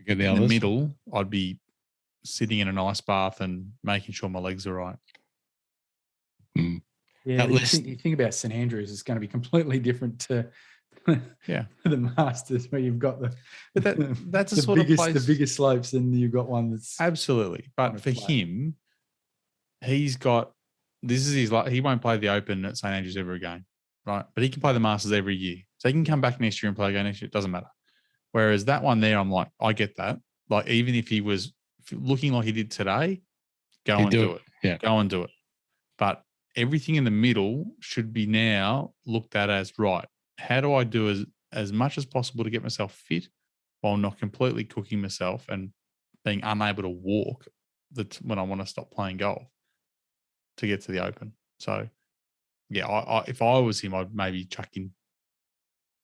S3: in the middle, I'd be sitting in an ice bath and making sure my legs are right.
S1: Mm.
S2: Yeah, you think about St Andrews, it's going to be completely different to the Masters, where you've got that's the sort of place, the biggest slopes, and you've got one that's
S3: absolutely. But for him, he's got this is his he won't play the Open at St Andrews ever again, right? But he can play the Masters every year, so he can come back next year and play again next year. It doesn't matter. Whereas that one there, I'm like, I get that. Like, even if he was looking like he did today, go and do it.
S1: Yeah,
S3: go and do it. But everything in the middle should be now looked at as, right, how do I do as much as possible to get myself fit while not completely cooking myself and being unable to walk when I want to stop playing golf to get to the Open. So, yeah, I if I was him, I'd maybe chuck in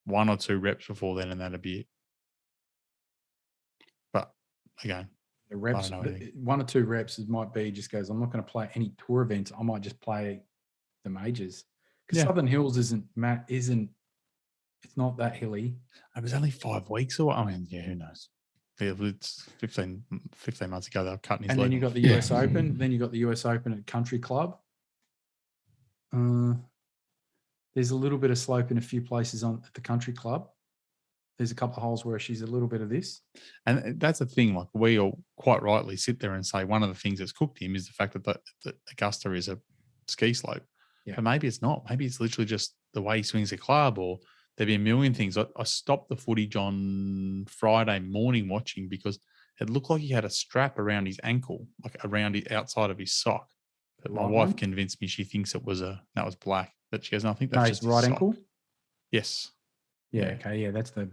S3: 1 or 2 reps before then, and that'd be it. But again,
S2: the reps, 1 or 2 reps, it might be just goes, I'm not going to play any tour events. I might just play the majors, because Southern Hills isn't, it's not that hilly.
S3: It was only 5 weeks or, I mean, who knows? It's 15 months ago they were cutting his leg.
S2: And then you got the US Open. Then you got the US Open at Country Club. There's a little bit of slope in a few places at the Country Club. There's a couple of holes where she's a little bit of this.
S3: And that's the thing, like, we all quite rightly sit there and say one of the things that's cooked him is the fact that Augusta is a ski slope. Yeah. But maybe it's not. Maybe it's literally just the way he swings the club, or there'd be a million things. I stopped the footage on Friday morning watching because it looked like he had a strap around his ankle, like around the outside of his sock. But my wife convinced me she thinks it was that was black. But she goes, no, I think that's just
S2: right ankle.
S3: Yes.
S2: Yeah. Okay. Yeah. That's the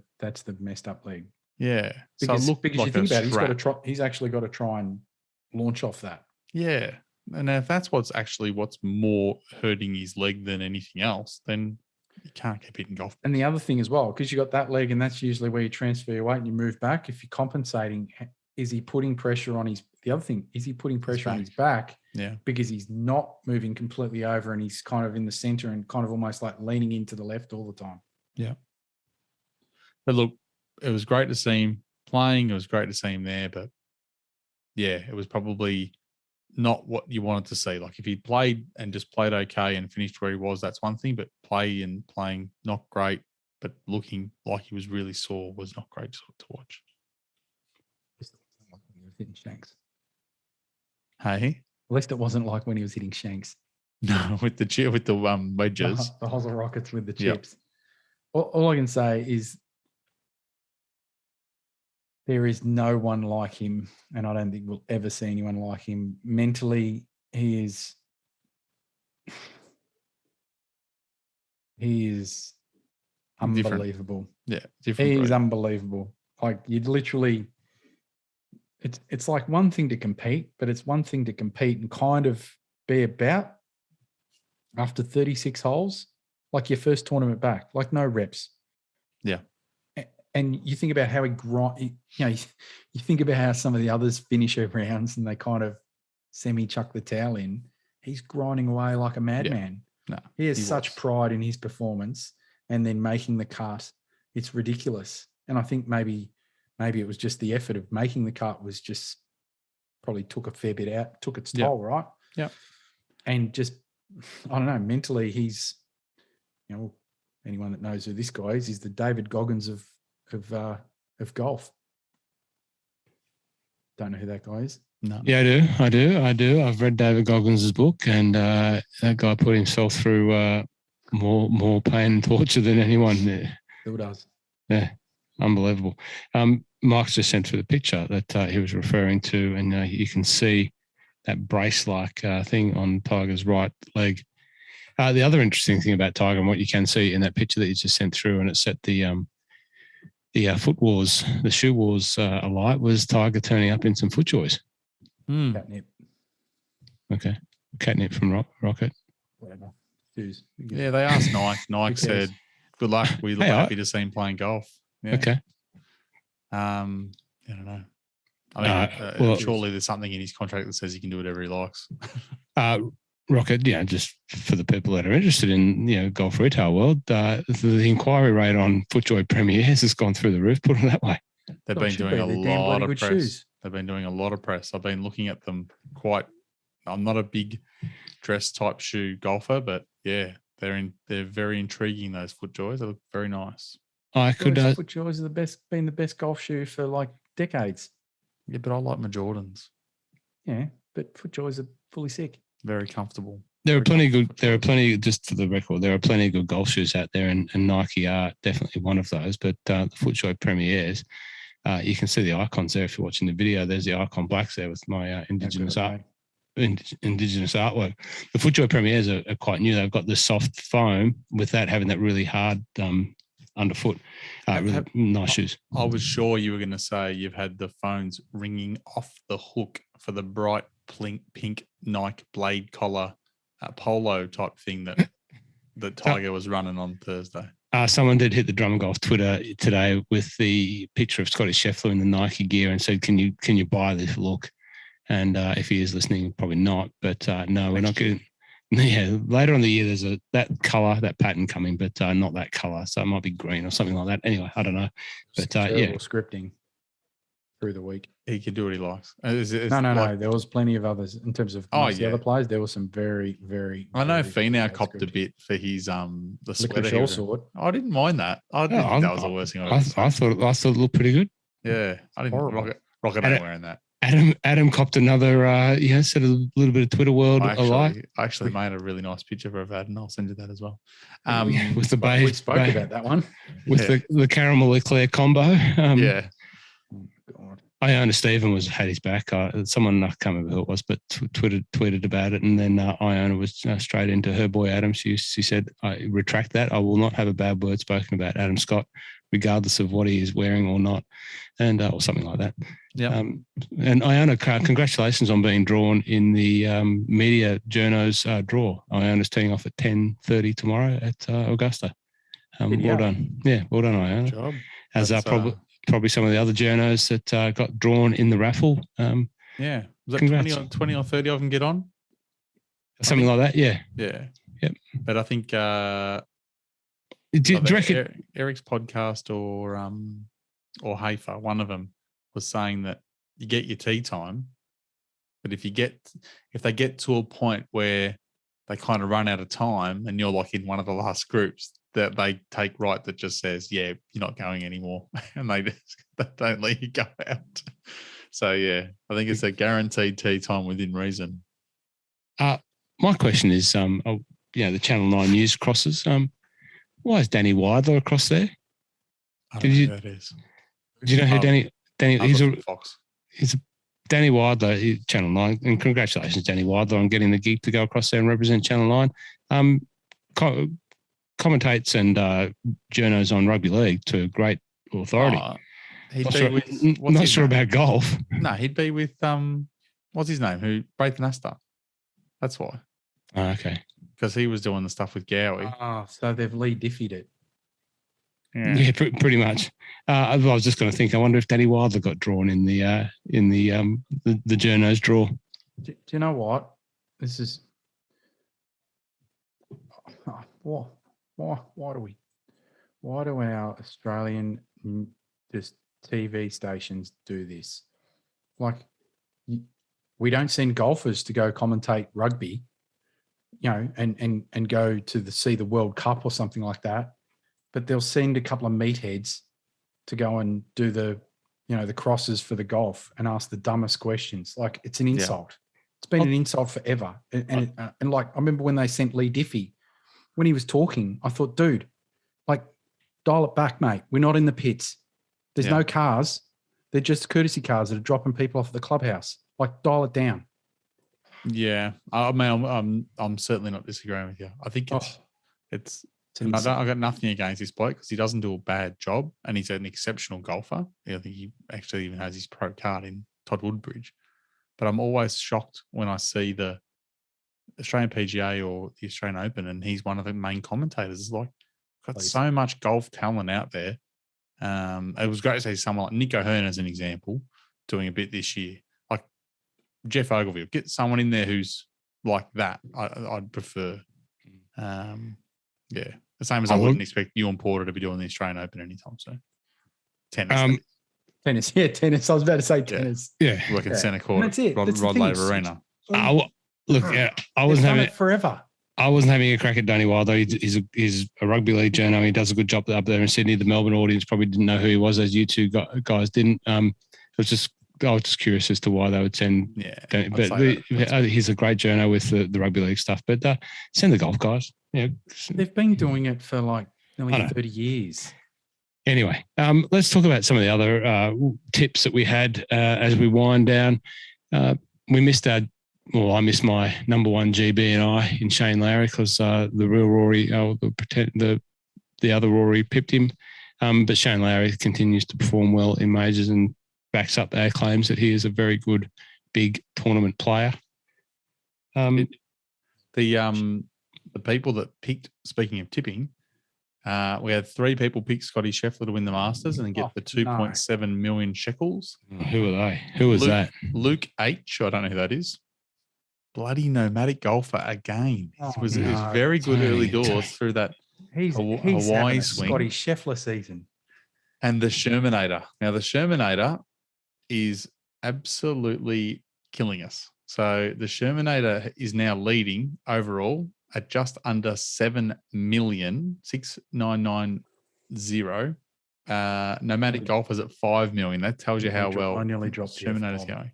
S2: messed up leg.
S3: Yeah.
S2: Because,
S3: so
S2: because
S3: like
S2: you think about it, he's actually got to try and launch off that.
S3: Yeah. And if that's what's more hurting his leg than anything else, then you can't keep hitting golf.
S2: And the other thing as well, because you got that leg, and that's usually where you transfer your weight and you move back. If you're compensating, is he putting pressure on his back?
S3: Yeah.
S2: Because he's not moving completely over, and he's kind of in the center and kind of almost like leaning into the left all the time.
S3: Yeah. But look, it was great to see him playing. It was great to see him there, but yeah, it was probably not what you wanted to see. Like, if he played and just played okay and finished where he was, that's one thing, but playing not great, but looking like he was really sore was not great to watch.
S2: Hitting shanks.
S3: Hey?
S2: At least it wasn't like when he was hitting shanks.
S3: No, with the wedges.
S2: The hosel rockets with the chips. Yep. All I can say is there is no one like him, and I don't think we'll ever see anyone like him. Mentally, he is unbelievable.
S3: Different.
S2: He is unbelievable. Like, you'd literally, it's like one thing to compete, but it's one thing to compete and kind of be about after 36 holes, like your first tournament back, like no reps.
S3: Yeah.
S2: And you think about how you think about how some of the others finish their rounds and they kind of semi-chuck the towel in. He's grinding away like a madman.
S3: Yeah. No,
S2: he has such pride in his performance, and then making the cut. It's ridiculous. And I think maybe it was just the effort of making the cut was just probably took a fair bit out, took its toll, right?
S3: Yeah.
S2: And just, I don't know, mentally he's, anyone that knows who this guy is, he's the David Goggins of golf. Don't know who that guy is.
S3: No.
S1: Yeah, I do. I've read David Goggins' book, and that guy put himself through more pain and torture than anyone.
S2: Still does.
S1: Yeah, unbelievable. Mike's just sent through the picture that he was referring to, and you can see brace-like thing on Tiger's right leg. The other interesting thing about Tiger and what you can see in that picture that you just sent through, and it set the foot wars, the shoe wars alight, was Tiger turning up in some FootJoys.
S2: Catnip.
S1: Okay. Catnip from Rocket.
S2: Whatever. Shoes.
S3: Yeah, they asked Nike. Nike said, "Good luck. We're happy to see him playing golf." Yeah.
S1: Okay.
S3: I don't know. I mean, surely there's something in his contract that says he can do whatever he likes.
S1: Rocket, just for the people that are interested in, golf retail world, the inquiry rate on FootJoy Premiers has gone through the roof, put it that way.
S3: They've been doing a lot of press. Shoes. They've been doing a lot of press. I've been looking at them I'm not a big dress type shoe golfer, but yeah, they're very intriguing, those FootJoys. They look very nice.
S2: FootJoys have been the best golf shoe for like decades.
S3: Yeah, but I like my Jordans.
S2: Yeah, but FootJoys are fully sick.
S3: Very comfortable.
S1: There are plenty, just for the record, there are plenty of good golf shoes out there, and Nike are definitely one of those. But the FootJoy Premiers, you can see the icons there if you're watching the video. There's the icon blacks there with my Indigenous artwork. The FootJoy Premiers are quite new. They've got the soft foam with that having that really hard underfoot. Really nice shoes.
S3: I was sure you were going to say you've had the phones ringing off the hook for the bright pink Nike blade collar polo type thing that Tiger was running on Thursday.
S1: Someone did hit the Drum and Golf Twitter today with the picture of Scottie Scheffler in the Nike gear and said, "Can you buy this look?" And if he is listening, probably not. But no, we're not getting. Yeah, later on in the year, there's that color, that pattern coming, but not that color. So it might be green or something like that. Anyway, I don't know. But
S2: scripting through the week.
S3: He can do what he likes.
S2: No. There was plenty of others in terms of the other players. There were some very, very.
S3: I know Finau copped a bit for his the sweater.
S2: Sword.
S3: I didn't mind that. I didn't think that was the worst thing. I
S1: thought it looked pretty good.
S3: Yeah, I didn't. Rocket ain't wearing that.
S1: Adam copped another, said a little bit of Twitter world alike.
S3: I actually made a really nice picture of Ad, and I'll send you that as well.
S1: With the beige,
S2: we spoke about that one
S1: with the caramel eclair combo.
S3: Yeah.
S2: Oh, God.
S1: Iona Stephen had his back. Someone, I can't remember who it was, but tweeted about it, and then Iona was straight into her boy Adam. She said, "I retract that. I will not have a bad word spoken about Adam Scott, regardless of what he is wearing or not," and or something like that.
S3: Yeah.
S1: And Iona, congratulations on being drawn in the media journos draw. Iona's teeing off at 10:30 tomorrow at Augusta. Well done. Yeah, well done, Iona.
S3: Good job.
S1: As probably some of the other journos that got drawn in the raffle.
S3: Yeah. Was that 20 or 30 of them get on?
S1: Something like that, yeah.
S3: Yeah.
S1: Yep.
S3: But I think
S1: do you reckon
S3: Eric's podcast or Hafer, one of them, was saying that you get your tea time, but if they get to a point where they kind of run out of time and you're like in one of the last groups, that they take right that just says, "Yeah, you're not going anymore," and they don't let you go out. So yeah, I think it's a guaranteed tea time within reason.
S1: My question is, the Channel 9 news crosses. Why is Danny Widler across there?
S3: I don't know who that is.
S1: Do you know who Danny? He's
S3: Fox.
S1: He's Danny Widler, Channel 9, and congratulations, Danny Widler, on getting the gig to go across there and represent Channel 9. Commentates and journos on rugby league to great authority. Not sure about golf.
S3: No, he'd be with what's his name? Braithen Astor. That's why.
S1: Oh, okay.
S3: Because he was doing the stuff with Gowie.
S2: Oh, so they've Lee Diffied it.
S1: Yeah, pretty much. I was just going to think. I wonder if Danny Wilder got drawn in the journos draw.
S2: Do you know what? This is why do our Australian just TV stations do this? Like, we don't send golfers to go commentate rugby, and go to see the World Cup or something like that. But they'll send a couple of meatheads to go and do the crosses for the golf and ask the dumbest questions. Like, it's an insult. Yeah. It's been an insult forever. And like, I remember when they sent Lee Diffie, when he was talking, I thought, dude, like, dial it back, mate. We're not in the pits. There's no cars. They're just courtesy cars that are dropping people off at the clubhouse. Like, dial it down.
S3: Yeah, I mean, I'm certainly not disagreeing with you. I think it's. And I've got nothing against this bloke because he doesn't do a bad job, and he's an exceptional golfer. I think he actually even has his pro card in Todd Woodbridge. But I'm always shocked when I see the Australian PGA or the Australian Open, and he's one of the main commentators. It's like, got so much golf talent out there. It was great to see someone like Nick O'Hearn as an example doing a bit this year. Like Jeff Ogilvie, get someone in there who's like that. I'd prefer. Yeah, the same as I wouldn't expect Ewan Porter to be doing the Australian Open anytime soon. Tennis.
S2: Tennis. Yeah, tennis. I was about to say tennis.
S1: Yeah.
S3: Working centre court.
S2: That's it.
S3: Rod Laver Arena.
S1: Look, I wasn't having
S2: it forever.
S1: I wasn't having a crack at Donny Wild, though. He's a rugby league journo. He does a good job up there in Sydney. The Melbourne audience probably didn't know who he was, as you two guys didn't. I was just curious as to why they would send.
S3: Yeah,
S1: but he's a great journo with the rugby league stuff. But send the golf guys. Yeah,
S2: they've been doing it for like nearly 30 years.
S1: Anyway, let's talk about some of the other tips that we had as we wind down. We missed I missed my number one GB and I in Shane Lowry because the real Rory, the other Rory pipped him. But Shane Lowry continues to perform well in majors and backs up our claims that he is a very good big tournament player.
S3: The people that picked, speaking of tipping, we had 3 people pick Scottie Scheffler to win the Masters and then get the 2.7 million shekels.
S1: Who are they? Who was that?
S3: Luke H. I don't know who that is. Bloody nomadic golfer again. He was very good early doors through that Hawaii swing.
S2: Scottie Scheffler season.
S3: And the Shermanator. Now, the Shermanator is absolutely killing us. So the Shermanator is now leading overall at just under 7,699,000. Nomadic golfers at 5 million. That tells you how well
S2: I nearly dropped
S3: Shermanator's going.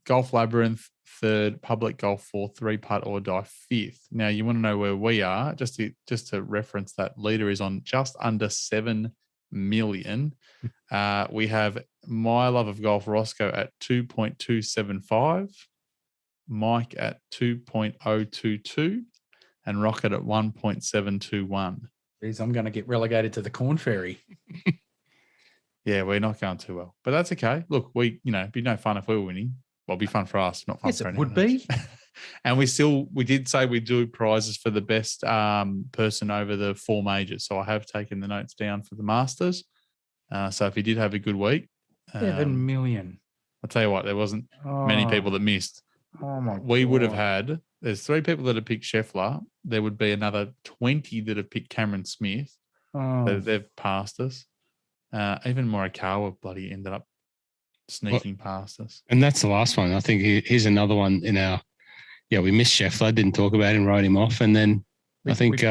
S3: Golf Labyrinth, 3rd, Public Golf 4th, 3-putt or die 5th. Now you want to know where we are. Just to reference, that leader is on just under 7 million. We have My Love of Golf Roscoe at 2.275, Mike at 2.022, and Rocket at 1.721.
S2: Geez, I'm going to get relegated to the Corn Ferry.
S3: Yeah, we're not going too well, but that's okay. Look, it'd be no fun if we were winning. Well, it'd be fun for us, not fun for anyone else.
S2: Yes, it would be.
S3: And we did say we'd do prizes for the best person over the 4 majors. So I have taken the notes down for the Masters. So if you did have a good week.
S2: 7 million.
S3: I'll tell you what, there wasn't many people that missed.
S2: Oh my God.
S3: We would have had, there's 3 people that have picked Scheffler. There would be another 20 that have picked Cameron Smith. They've passed us. Even Morikawa bloody ended up sneaking past us.
S1: And that's the last one. I think here's another one in our, we missed Scheffler, didn't talk about him, wrote him off. And then I think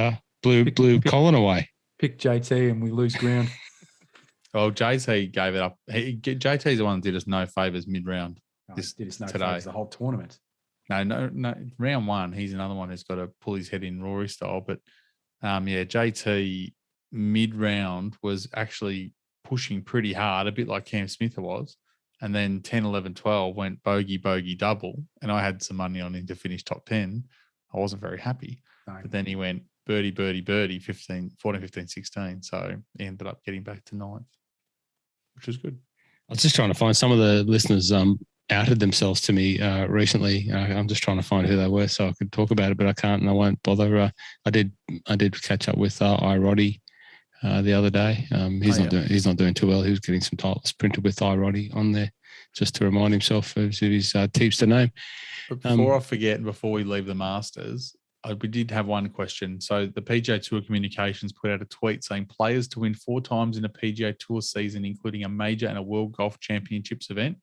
S1: blew Colin away.
S2: Pick JT and we lose ground.
S3: Oh, JT gave it up. JT's the one that did us no favours mid-round.
S2: Did us no favours the whole tournament.
S3: No. Round 1, he's another one who's got to pull his head in Rory style. But, JT mid-round was actually pushing pretty hard, a bit like Cam Smith was. And then 10, 11, 12 went bogey, double. And I had some money on him to finish top 10. I wasn't very happy. No. But then he went birdie, 14, 15, 16. So he ended up getting back to 9th, which was good.
S1: I was just trying to find some of the listeners outed themselves to me recently. I'm just trying to find who they were so I could talk about it, but I can't and I won't bother. I did catch up with Roddy the other day. He's not doing too well. He was getting some titles printed with Roddy on there just to remind himself of his tips to name.
S3: But before I forget, before we leave the Masters, we did have one question. So the PGA Tour Communications put out a tweet saying players to win 4 times in a PGA Tour season, including a major and a World Golf Championships event.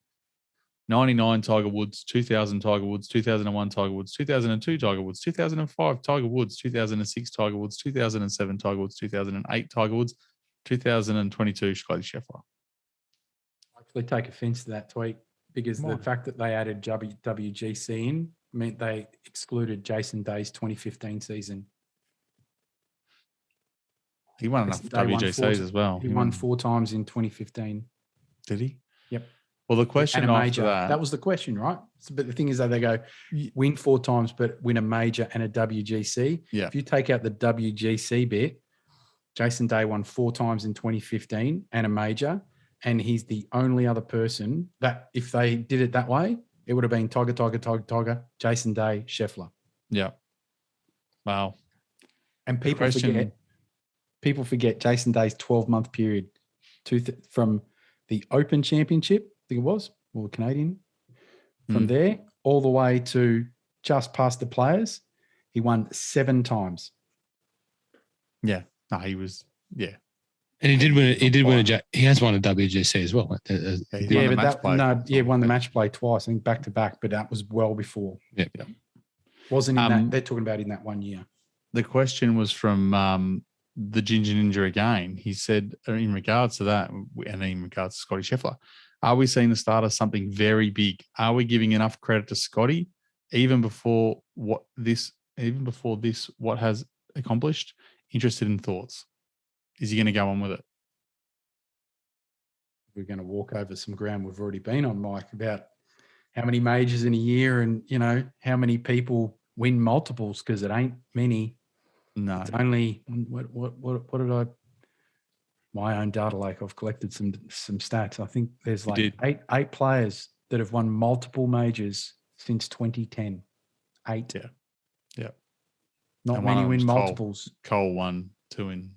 S3: 99 Tiger Woods, 2000 Tiger Woods, 2001 Tiger Woods, 2002 Tiger Woods, 2005 Tiger Woods, 2006 Tiger Woods, 2007 Tiger Woods, 2008 Tiger Woods, 2022 Scottie Scheffler.
S2: I actually take offence to that tweet because the fact that they added WGC in meant they excluded Jason Day's 2015 season.
S3: He won enough WGCs as well.
S2: He won 4 times in 2015.
S3: Did he?
S2: Yep.
S3: Well, the question
S2: and a
S3: after
S2: major.
S3: that,
S2: That was the question, right? But the thing is that they go win 4 times, but win a major and a WGC.
S3: Yeah.
S2: If you take out the WGC bit, Jason Day won 4 times in 2015 and a major, and he's the only other person that if they did it that way, it would have been Tiger, Jason Day, Scheffler.
S3: yeah. Wow.
S2: And people forget Jason Day's 12-month period from the Open Championship, I think it was, or the Canadian. From there all the way to just past the Players, he won 7 times.
S3: Yeah. No, he was. Yeah.
S1: And he did win. He did win he has won a WGC as well.
S3: Won the
S2: match play twice. I think back to back, but that was well before.
S1: Yeah.
S2: Wasn't in that. They're talking about in that 1 year.
S3: The question was from the Ginger Ninja again. He said, in regards to that, and in regards to Scottie Scheffler, are we seeing the start of something very big? Are we giving enough credit to Scottie, even before this, what has accomplished? Interested in thoughts. Is he going to go on with it?
S2: We're going to walk over some ground we've already been on, Mike, about how many majors in a year and, how many people win multiples, because it ain't many.
S3: No.
S2: It's only, what did I, my own data lake, I've collected some stats. I think there's like eight players that have won multiple majors since 2010. 8.
S3: Yeah. Yeah.
S2: Not many win multiples.
S3: Cole won 2 in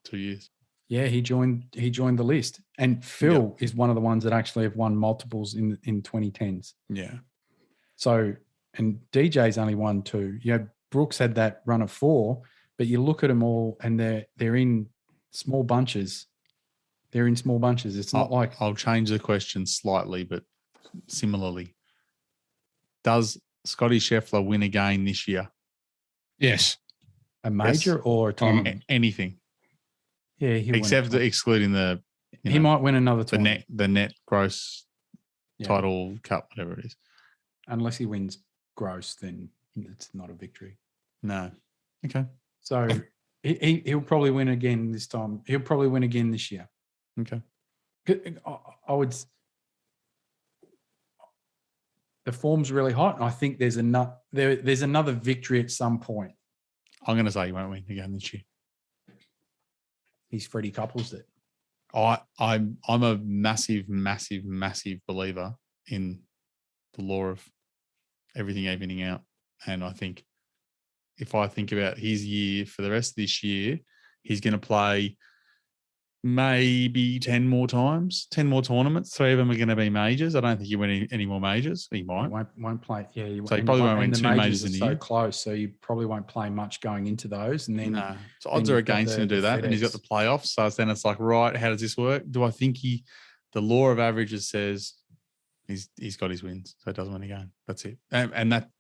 S3: 2 years.
S2: Yeah, he joined the list. And Phil is one of the ones that actually have won multiples in 2010s.
S3: Yeah.
S2: So, and DJ's only won 2. Brooks had that run of 4, but you look at them all and they're in small bunches. They're in small bunches. It's not like...
S3: I'll change the question slightly, but similarly. Does Scottie Scheffler win again this year?
S1: Yes.
S2: A major or a tournament?
S3: Anything.
S2: Yeah,
S3: excluding the...
S2: he might win another tournament.
S3: The net gross title cup, whatever it is.
S2: Unless he wins gross, then it's not a victory.
S3: No. Okay.
S2: So he'll probably win again this time. He'll probably win again this year.
S3: Okay.
S2: I would... The form's really hot, and I think there's another victory at some point.
S3: I'm going to say he won't win again this year.
S2: He's Freddie Couples it.
S3: I'm a massive, massive, massive believer in the law of everything evening out. And I think if I think about his year for the rest of this year, he's going to play maybe 10 more times, 10 more tournaments. 3 of them are going to be majors. I don't think you win any more majors. He might.
S2: Won't play. Yeah.
S3: So he probably won't win 2 majors in a year.
S2: So close. So you probably won't play much going into those. And then
S3: no. So odds are against him to do that. And he's got the playoffs. So then it's like, right, how does this work? Do I think the law of averages says he's got his wins. So he doesn't win a game. That's it. And that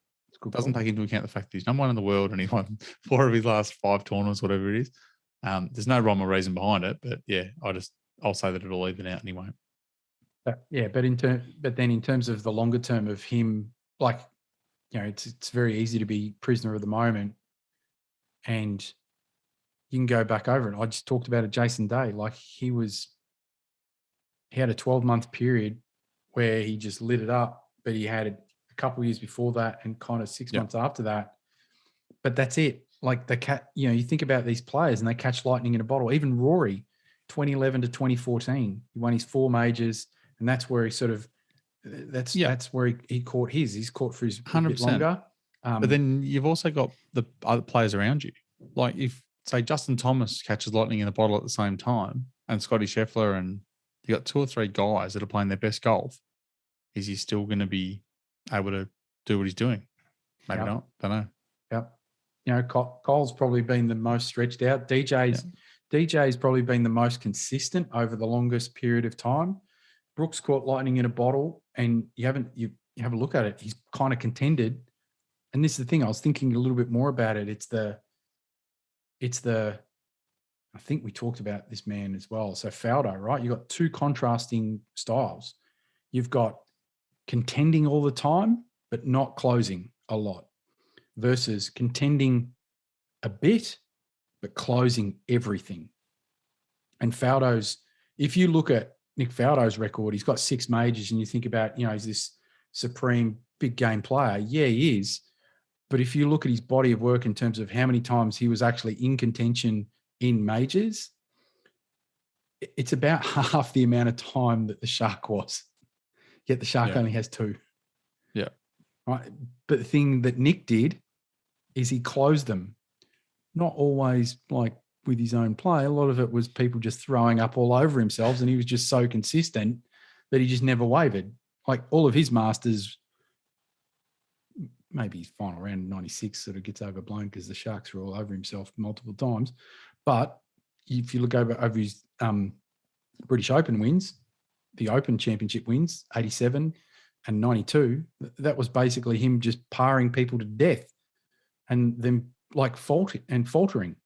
S3: doesn't take into account the fact that he's number 1 in the world and he won 4 of his last 5 tournaments, whatever it is. There's no rhyme or reason behind it, but yeah, I'll say that it'll even out and he won't.
S2: But then in terms of the longer term of him, like, it's very easy to be prisoner of the moment, and you can go back over it. I just talked about it, Jason Day. Like he had a 12-month period where he just lit it up, but he had a couple of years before that and kind of 6 months after that. But that's it. Like you think about these players and they catch lightning in a bottle. Even Rory, 2011 to 2014, he won his 4 majors, and that's where he sort of that's where he caught his. He's caught for his 100%. Bit longer.
S3: But then you've also got the other players around you. Like if say Justin Thomas catches lightning in a bottle at the same time, and Scottie Scheffler, and you got 2 or 3 guys that are playing their best golf, is he still going to be able to do what he's doing? Maybe not. Don't know.
S2: Yep. Cole's probably been the most stretched out. DJ's probably been the most consistent over the longest period of time. Brooks caught lightning in a bottle, and you have a look at it. He's kind of contended. And this is the thing. I was thinking a little bit more about it. It's the. I think we talked about this man as well. So Faldo, right? You've got 2 contrasting styles. You've got contending all the time, but not closing a lot, versus contending a bit, but closing everything. And Faldo's, if you look at Nick Faldo's record. He's got 6 majors, and you think about, he's this supreme big game player. Yeah, he is. But if you look at his body of work in terms of how many times he was actually in contention in majors, it's about half the amount of time that the Shark was. Yet the Shark only has 2.
S3: Yeah.
S2: Right. But the thing that Nick did is he closed them. Not always like with his own play. A lot of it was people just throwing up all over himself, and he was just so consistent that he just never wavered. Like all of his Masters, maybe his final round in 96 sort of gets overblown because the Sharks were all over himself multiple times. But if you look over his British Open wins, the Open Championship wins, 87 and 92, that was basically him just parring people to death and them like faltering.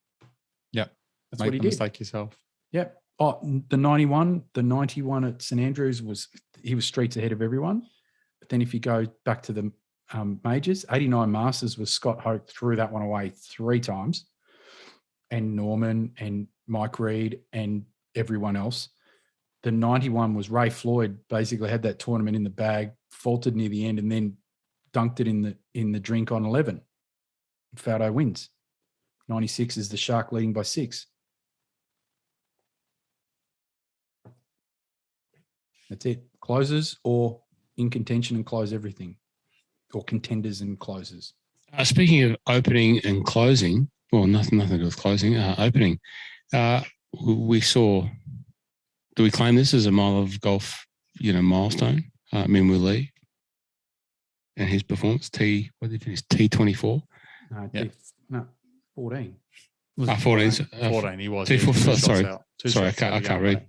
S3: Yeah.
S2: That's
S3: Make
S2: what he
S3: the
S2: did.
S3: mistake yourself.
S2: Yeah. Oh, the 91 at St Andrews he was streets ahead of everyone. But then if you go back to the majors, 89 Masters was Scott Hoke threw that one away 3 times, and Norman and Mike Reed and everyone else. The 91 was Ray Floyd basically had that tournament in the bag, faltered near the end, and then dunked it in the drink on 11. Faldo wins. 96 is the Shark leading by 6. That's it. Closes or in contention and close everything, or contenders and closes.
S1: Speaking of opening and closing, well, nothing to do with closing. Opening, we saw. Do we claim this as a mile of golf, milestone? Minwoo Lee and his performance. What did he finish? T24.
S2: No, 14.
S1: 14.
S3: 14. He was.
S1: Sorry, I can't read.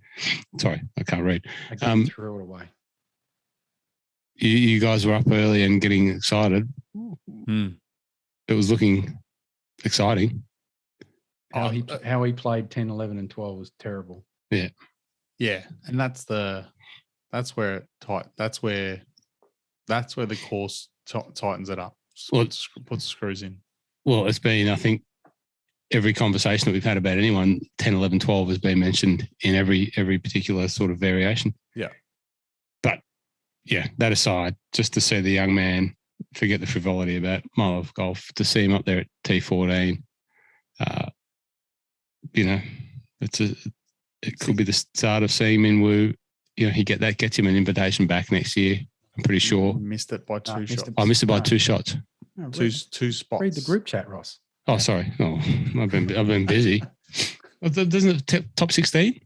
S1: Sorry, I can't read.
S2: I threw it away.
S1: You guys were up early and getting excited. It was looking exciting.
S2: How he played 10, 11, and 12 was terrible.
S1: Yeah.
S3: Yeah, and that's where it tight. That's where the course tightens it up. Puts the screws in.
S1: Well, it's been, I think, every conversation that we've had about anyone, 10, 11, 12 has been mentioned in every particular sort of variation.
S3: Yeah.
S1: But yeah, that aside, just to see the young man, forget the frivolity about mile of golf, to see him up there at T14, it could be the start of seeing Minwoo. He gets him an invitation back next year. I'm pretty sure.
S3: Missed it by 2 shots.
S1: I missed it by 2 shots.
S2: No,
S3: two spots.
S2: Read the group chat, Ross.
S1: Oh, sorry. Oh, I've been busy. Doesn't it top 16?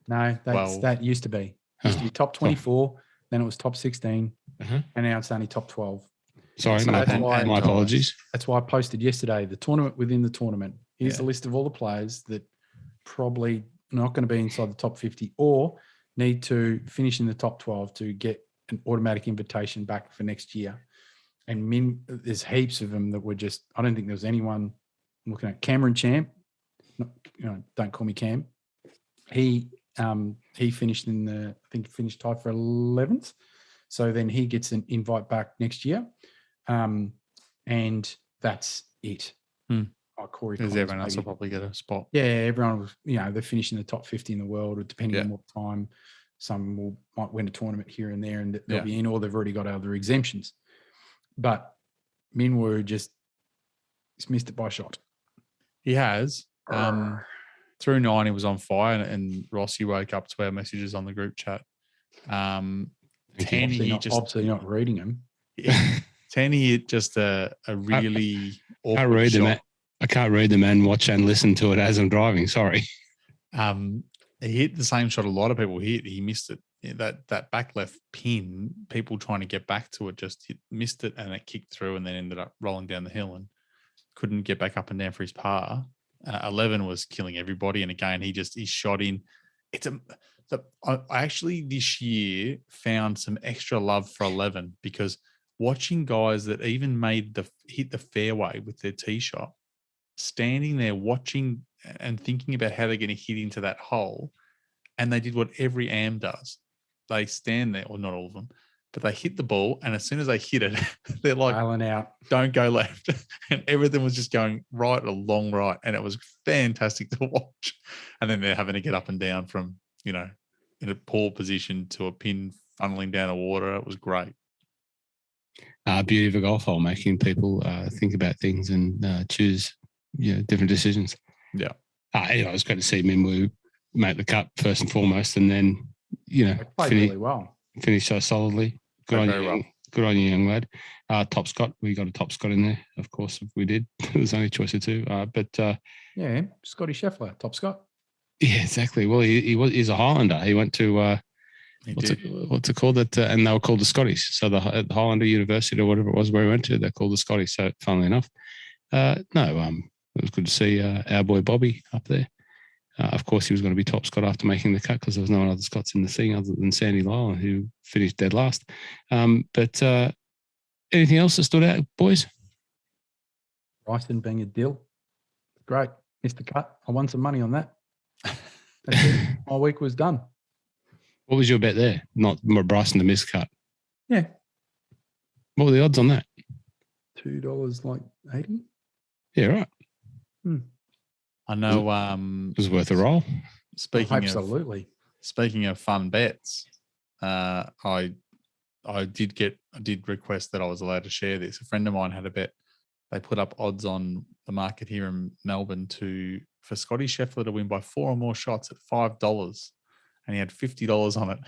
S2: No, that used to be. It used to be top 24, then it was top 16, and now it's only top 12.
S1: Sorry,
S2: So
S1: my apologies.
S2: That's why I posted yesterday the tournament within the tournament. Here's the list of all the players that probably not going to be inside the top 50 or need to finish in the top 12 to get an automatic invitation back for next year. And there's heaps of them that were just, I don't think there was anyone looking at. Cameron Champ, don't call me Cam. He finished I think he finished tied for 11th. So then he gets an invite back next year. And that's it. Corey
S3: Because everyone else will probably get a spot.
S2: Yeah, everyone was, they're finishing the top 50 in the world, or depending on what time. Some might win a tournament here and there, and they'll be in, or they've already got other exemptions. But Minwoo just missed it by a shot.
S3: He has. Through 9, he was on fire, and Rossi woke up to our messages on the group chat. 10,
S2: obviously not reading them.
S3: 10, he hit just a really awkward shot.
S1: I can't read them and watch and listen to it as I'm driving. Sorry.
S3: He hit the same shot a lot of people hit. He missed it. That back left pin, people trying to get back to it, missed it, and it kicked through and then ended up rolling down the hill and couldn't get back up and down for his par. 11 was killing everybody. And again, he shot in. I actually this year found some extra love for 11 because watching guys that even hit the fairway with their tee shot, standing there watching and thinking about how they're going to hit into that hole. And they did what every AM does. They stand there, or not all of them, but they hit the ball. And as soon as they hit it, they're like,
S2: island out,
S3: don't go left. And everything was just going right, a long right. And it was fantastic to watch. And then they're having to get up and down from, in a poor position to a pin funneling down the water. It was great.
S1: Beauty of a golf hole, making people think about things and choose different decisions.
S3: Yeah.
S1: Anyway, it was great to see Minwoo make the cut first and foremost, and then
S2: played really well.
S1: Finish so solidly. Good on you, young lad. Top Scott, we got a Top Scott in there, of course. We did. There was only a choice of two.
S2: Yeah, Scottie Scheffler, Top Scott.
S1: Yeah, exactly. Well, he's a Highlander. He went to what's it called? And they were called the Scotties. So the Highlander University or whatever it was where he went to, they're called the Scotties. So funnily enough, it was good to see our boy Bobby up there. Of course, he was going to be Top Scott after making the cut because there was no other Scots in the thing other than Sandy Lyle, who finished dead last. But anything else that stood out, boys?
S2: Bryson being a dill. Great. Missed the cut. I won some money on that. That's it. My week was done.
S1: What was your bet there? Not Bryson to miss cut.
S2: Yeah.
S1: What were the odds on that?
S2: $2.80.
S1: Yeah, right.
S3: I know.
S1: It was worth a roll.
S2: Absolutely.
S3: Speaking of fun bets, I did request that I was allowed to share this. A friend of mine had a bet. They put up odds on the market here in Melbourne for Scottie Scheffler to win by 4 or more shots at $5, and he had $50 on it.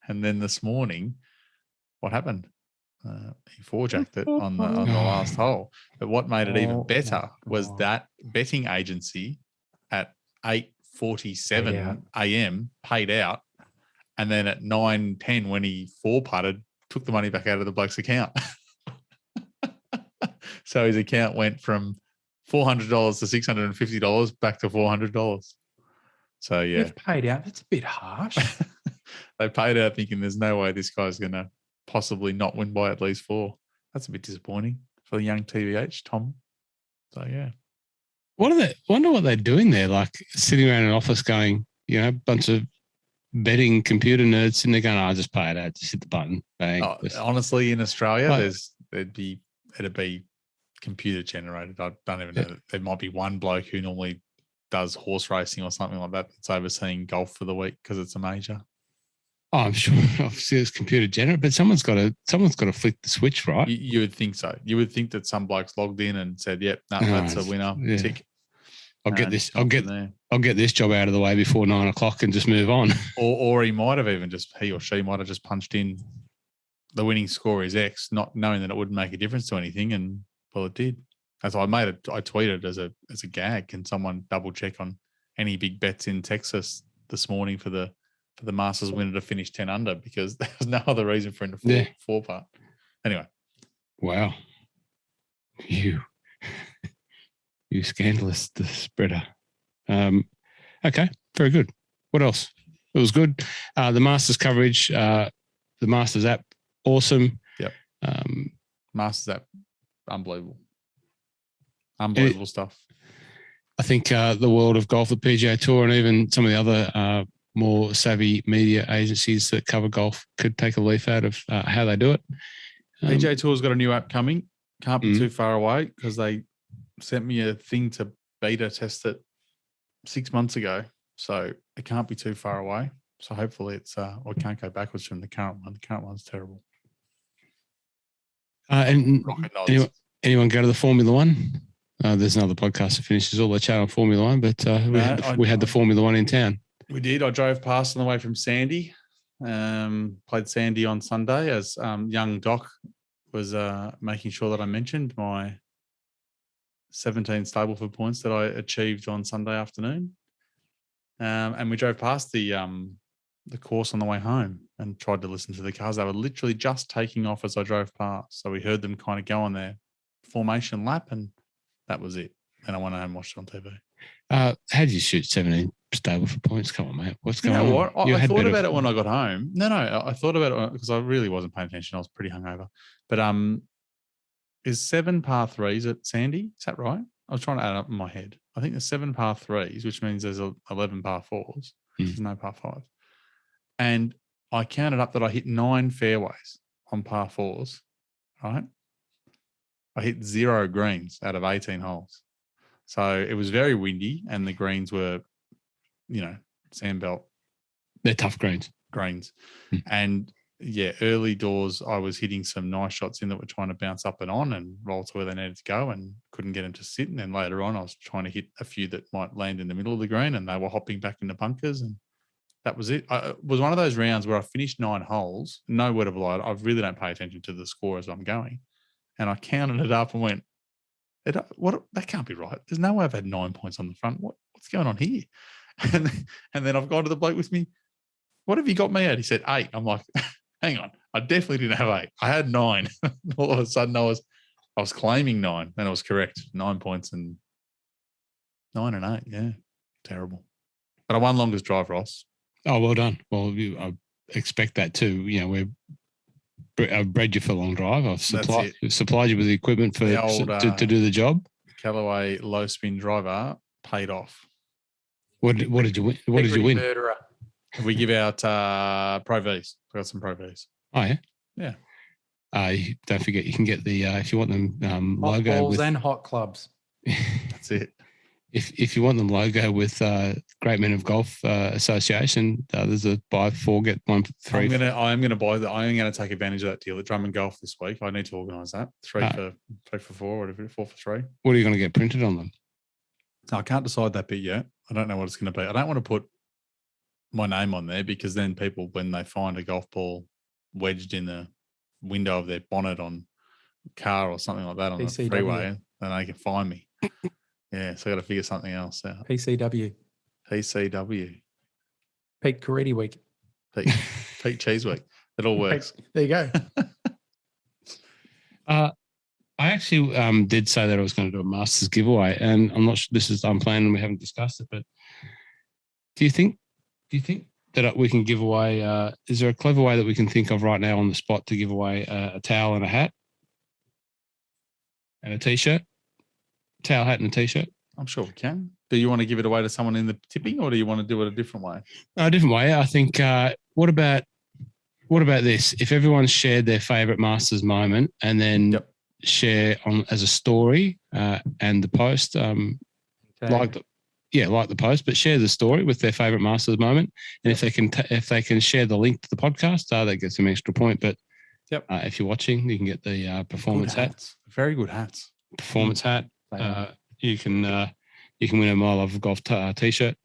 S3: And then this morning, what happened? He four-jacked it on the last hole. But what made it even better was that betting agency at 8:47 a.m. paid out, and then at 9:10 when he four-putted, took the money back out of the bloke's account. So his account went from $400 to $650 back to $400. So yeah,
S2: they've paid out. That's a bit harsh.
S3: They paid out thinking there's no way this guy's going to possibly not win by at least 4. That's a bit disappointing for the young TVH, Tom. So yeah.
S1: Wonder what they're doing there, like sitting around an office going, a bunch of betting computer nerds sitting there going, I'll just pay it out, just hit the button. Bang.
S3: Honestly, in Australia, it'd be computer generated. I don't even know. There might be one bloke who normally does horse racing or something like that that's overseeing golf for the week because it's a major.
S1: Oh, I'm sure obviously it's computer generated, but someone's got to flick the switch, right?
S3: You would think so. You would think that some blokes logged in and said, "Yep, that's a winner." Yeah. Tick.
S1: I'll get this job out of the way before 9 o'clock and just move on.
S3: Or he might have even he or she might have just punched in the winning score is X, not knowing that it wouldn't make a difference to anything, and well, it did. As I tweeted as a gag. Can someone double check on any big bets in Texas this morning for the Masters winner to finish 10 under, because there was no other reason for him to four part. Anyway.
S1: Wow. You scandalous spreader. Okay, very good. What else? It was good. The Masters coverage, the Masters app, awesome.
S3: Yep. Masters app, unbelievable. Unbelievable stuff.
S1: I think the world of golf, the PGA Tour, and even some of the other more savvy media agencies that cover golf could take a leaf out of how they do it.
S3: PGA Tour's got a new app coming. Can't be too far away because they sent me a thing to beta test it 6 months ago. So it can't be too far away. So hopefully it's, or it can't go backwards from the current one. The current one's terrible.
S1: And anyone go to the Formula One? There's another podcast that finishes all the chat on Formula One, but we had the Formula One in town.
S3: We did. I drove past on the way from Sandy. Played Sandy on Sunday as young Doc was making sure that I mentioned my 17 Stableford points that I achieved on Sunday afternoon. And we drove past the course on the way home and tried to listen to the cars. They were literally just taking off as I drove past. So we heard them kind of go on their formation lap, and that was it. And I went home and watched it on TV.
S1: How did you shoot 17 Stableford points? Come on, mate. What's going on?
S3: What? I thought about it when I got home. No, I thought about it because I really wasn't paying attention. I was pretty hungover. But is 7 par 3s at Sandy? Is that right? I was trying to add up in my head. I think there's 7 par 3s, which means there's 11 par 4s. There's no par 5s. And I counted up that I hit 9 fairways on par 4s, right? I hit 0 greens out of 18 holes. So it was very windy and the greens were, sandbelt.
S1: They're tough greens.
S3: greens.
S1: Hmm.
S3: And yeah, early doors, I was hitting some nice shots in that were trying to bounce up and on and roll to where they needed to go and couldn't get them to sit. And then later on, I was trying to hit a few that might land in the middle of the green and they were hopping back into bunkers. And that was it. It was one of those rounds where I finished 9 holes. No word of a lie. I really don't pay attention to the score as I'm going. And I counted it up and went, what? That can't be right. There's no way I've had 9 points on the front. What's going on here? And then I've gone to the bloke with me. What have you got me at? He said 8. I'm like, hang on. I definitely didn't have 8. I had 9. All of a sudden, I was claiming 9, and I was correct. 9 points and 9 and 8. Yeah, terrible. But I won longest drive, Ross.
S1: Oh, well done. Well, I expect that too. I've bred you for long drive. I've supplied you with the equipment for to do the job.
S3: Callaway low spin driver paid off.
S1: What did you win? What did you win?
S2: Murderer.
S3: We give out Pro Vs. We got some Pro Vs.
S1: Oh yeah,
S3: yeah.
S1: Don't forget, you can get the if you want them
S2: hot
S1: logo
S2: balls
S1: with,
S2: and hot clubs.
S3: That's it.
S1: If you want them logo with Great Men of Golf Association, there's a buy 4 get 1 for 3.
S3: I am gonna buy that. I am gonna take advantage of that deal at Drummond Golf this week. I need to organise that 3 for 4, whatever, 4 for 3.
S1: What are you going to get printed on them?
S3: I can't decide that bit yet. I don't know what it's going to be. I don't want to put my name on there because then people, when they find a golf ball wedged in the window of their bonnet on a car or something like that on
S2: PCW.
S3: the freeway, then they can find me. Yeah, so I got to figure something else out.
S2: PCW. Pete Caridi Week.
S3: Pete Cheese Week. It all works.
S2: There you go.
S1: I actually did say that I was going to do a Masters giveaway, and I'm not sure this is unplanned and we haven't discussed it, but do you think that we can give away, is there a clever way that we can think of right now on the spot to give away a towel and a hat and a T-shirt? Towel, hat and a T-shirt?
S3: I'm sure we can. Do you want to give it away to someone in the tipping or do you want to do it a different way?
S1: A different way. I think, what about this? If everyone shared their favourite Masters moment and then share on as a story and the post, like the post, but share the story with their favourite Masters moment. And if they can share the link to the podcast, that gets them extra point. But if you're watching, you can get the performance hats.
S3: Very good hats.
S1: Performance hat. You can win a My Love of Golf T-shirt.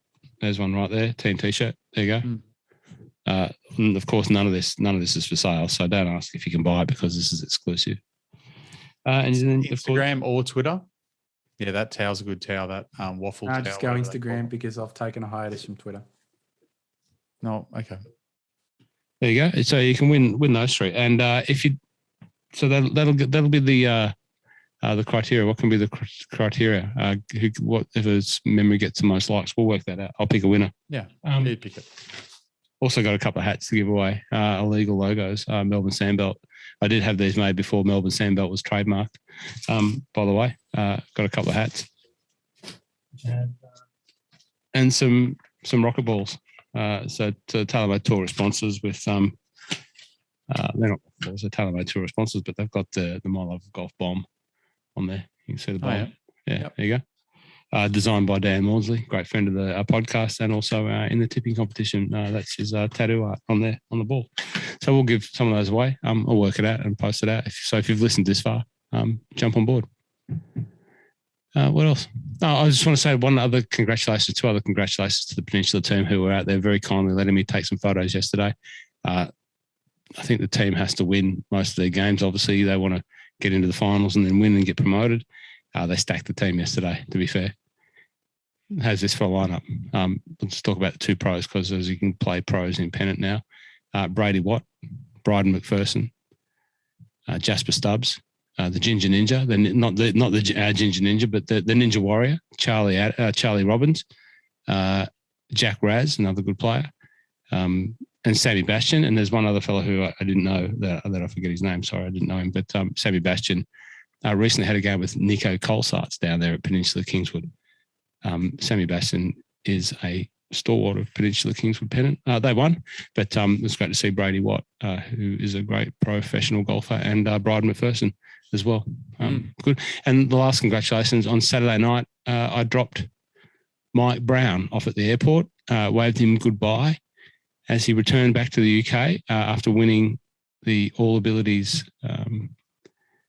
S1: There's one right there. Team T-shirt. There you go. And of course, none of this is for sale. So don't ask if you can buy it because this is exclusive. And then
S3: Instagram or Twitter. Yeah, that towel's a good towel. That waffle towel.
S2: Just go Instagram because I've taken a hiatus from Twitter.
S3: No, okay.
S1: There you go. So you can win those 3, and that'll be the criteria. What can be the criteria? Whatever's memory gets the most likes, we'll work that out. I'll pick a winner.
S3: Yeah, you pick it.
S1: Also got a couple of hats to give away. Illegal logos. Melbourne Sandbelt. I did have these made before Melbourne Sandbelt was trademarked. By the way, got a couple of hats and some rocket balls. So to TaylorMade Tour sponsors with they're not TaylorMade Tour sponsors, but they've got the My Love of Golf bomb on there. You can see the bomb. There you go. Designed by Dan Maudsley, great friend of the podcast, and also in the tipping competition. That's his tattoo art on there on the ball. So we'll give some of those away. I'll work it out and post it out. If you've listened this far, jump on board. What else? I just want to say two other congratulations to the Peninsula team who were out there very kindly letting me take some photos yesterday. I think the team has to win most of their games. Obviously, they want to get into the finals and then win and get promoted. They stacked the team yesterday, to be fair. How's this for a lineup? Let's talk about the 2 pros because as you can play pros in pennant now. Brady Watt, Bryden McPherson, Jasper Stubbs, the Ginger Ninja, not the Ginger Ninja, but the Ninja Warrior, Charlie Robbins, Jack Raz, another good player, and Sammy Bastian. And there's one other fellow who I didn't know that I forget his name. Sorry, I didn't know him. But Sammy Bastian recently had a game with Nico Colsarts down there at Peninsula Kingswood. Sammy Bastian is a stalwart of Peninsula Kingswood pennant. They won, but it's great to see Brady Watt, who is a great professional golfer, and Bryden McPherson as well. Good. And the last congratulations, on Saturday night, I dropped Mike Brown off at the airport, waved him goodbye, as he returned back to the UK after winning the All Abilities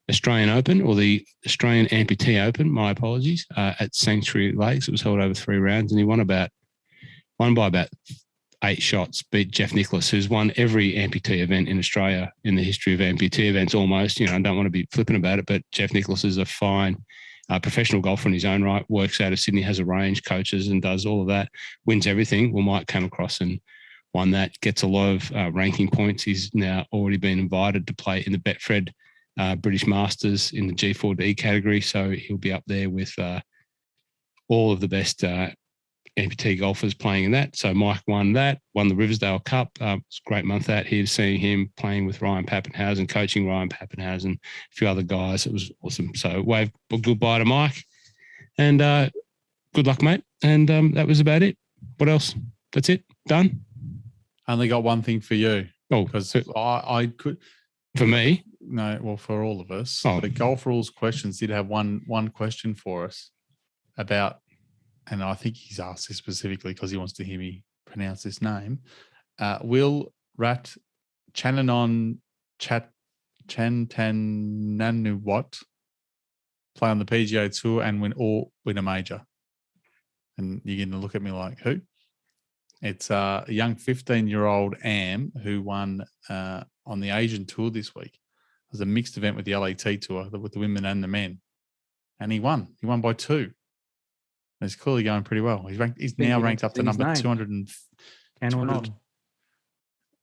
S1: Australian Open, or the Australian Amputee Open, my apologies, at Sanctuary Lakes. It was held over 3 rounds, and he won by about 8 shots, beat Jeff Nicholas, who's won every amputee event in Australia in the history of amputee events almost. I don't want to be flippant about it, but Jeff Nicholas is a fine professional golfer in his own right, works out of Sydney, has a range, coaches and does all of that, wins everything. Well, Mike came across and won that, gets a lot of ranking points. He's now already been invited to play in the Betfred British Masters in the G4D category. So he'll be up there with all of the best amputee golfers playing in that. So Mike won the Riversdale Cup. It's a great month out here, seeing him playing with Ryan Pappenhausen, coaching Ryan Pappenhausen, a few other guys. It was awesome. So wave goodbye to Mike, and good luck, mate. And that was about it. What else? That's it. Done.
S3: I only got one thing for you.
S1: Oh,
S3: because I could.
S1: For me?
S3: No, well, for all of us.
S1: Oh.
S3: The Golf Rules questions did have one question for us about, and I think he's asked this specifically because he wants to hear me pronounce this name. Will Rat Chananon Chantananuwat play on the PGA Tour and win a major? And you're going to look at me like, who? It's a young 15-year-old Am who won on the Asian Tour this week. It was a mixed event with the LAT Tour with the women and the men. And he won. He won by 2. He's clearly going pretty well. He's now ranked up to number 200.
S2: Can or not?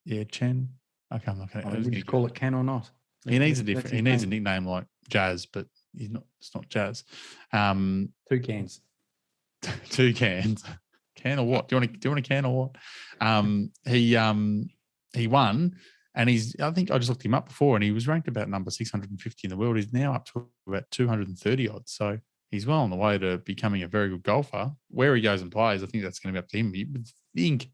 S3: Yeah, Chen. Okay, I'm not going to.
S2: Would you call it can or not?
S3: He needs a different. He needs a nickname like Jazz, but he's not. It's not Jazz.
S2: 2 cans.
S3: 2 cans. Can or what? Do you want a can or what? He won, and I think I just looked him up before, and he was ranked about number 650 in the world. He's now up to about 230 odds. So he's well on the way to becoming a very good golfer. Where he goes and plays, I think that's going to be up to him. You would think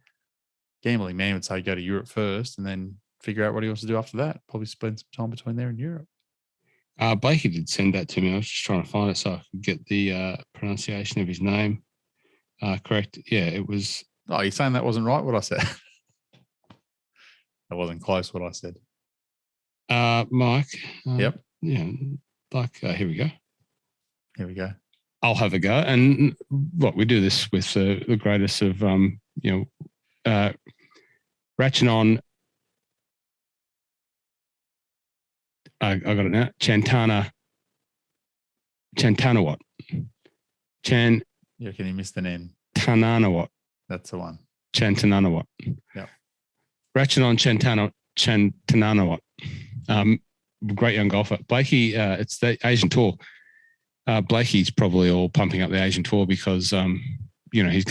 S3: gambling man would say go to Europe first and then figure out what he wants to do after that. Probably spend some time between there and Europe.
S1: Blakey did send that to me. I was just trying to find it so I could get the pronunciation of his name correct. Yeah, it was.
S3: Oh, you're saying that wasn't right, what I said? That wasn't close, what I said.
S1: Mike.
S3: Yep.
S1: Yeah, here we go.
S3: Here we go.
S1: I'll have a go. And what we do this with the greatest of, Ratchanon. I got it now. Chantanawat.
S3: You reckon he missed an N?
S1: Tananawat.
S3: That's the one.
S1: Chantananawat.
S3: Yep.
S1: Ratchanon Chantananawat. Great young golfer. Blakey, it's the Asian Tour. Blakey's probably all pumping up the Asian Tour because, he's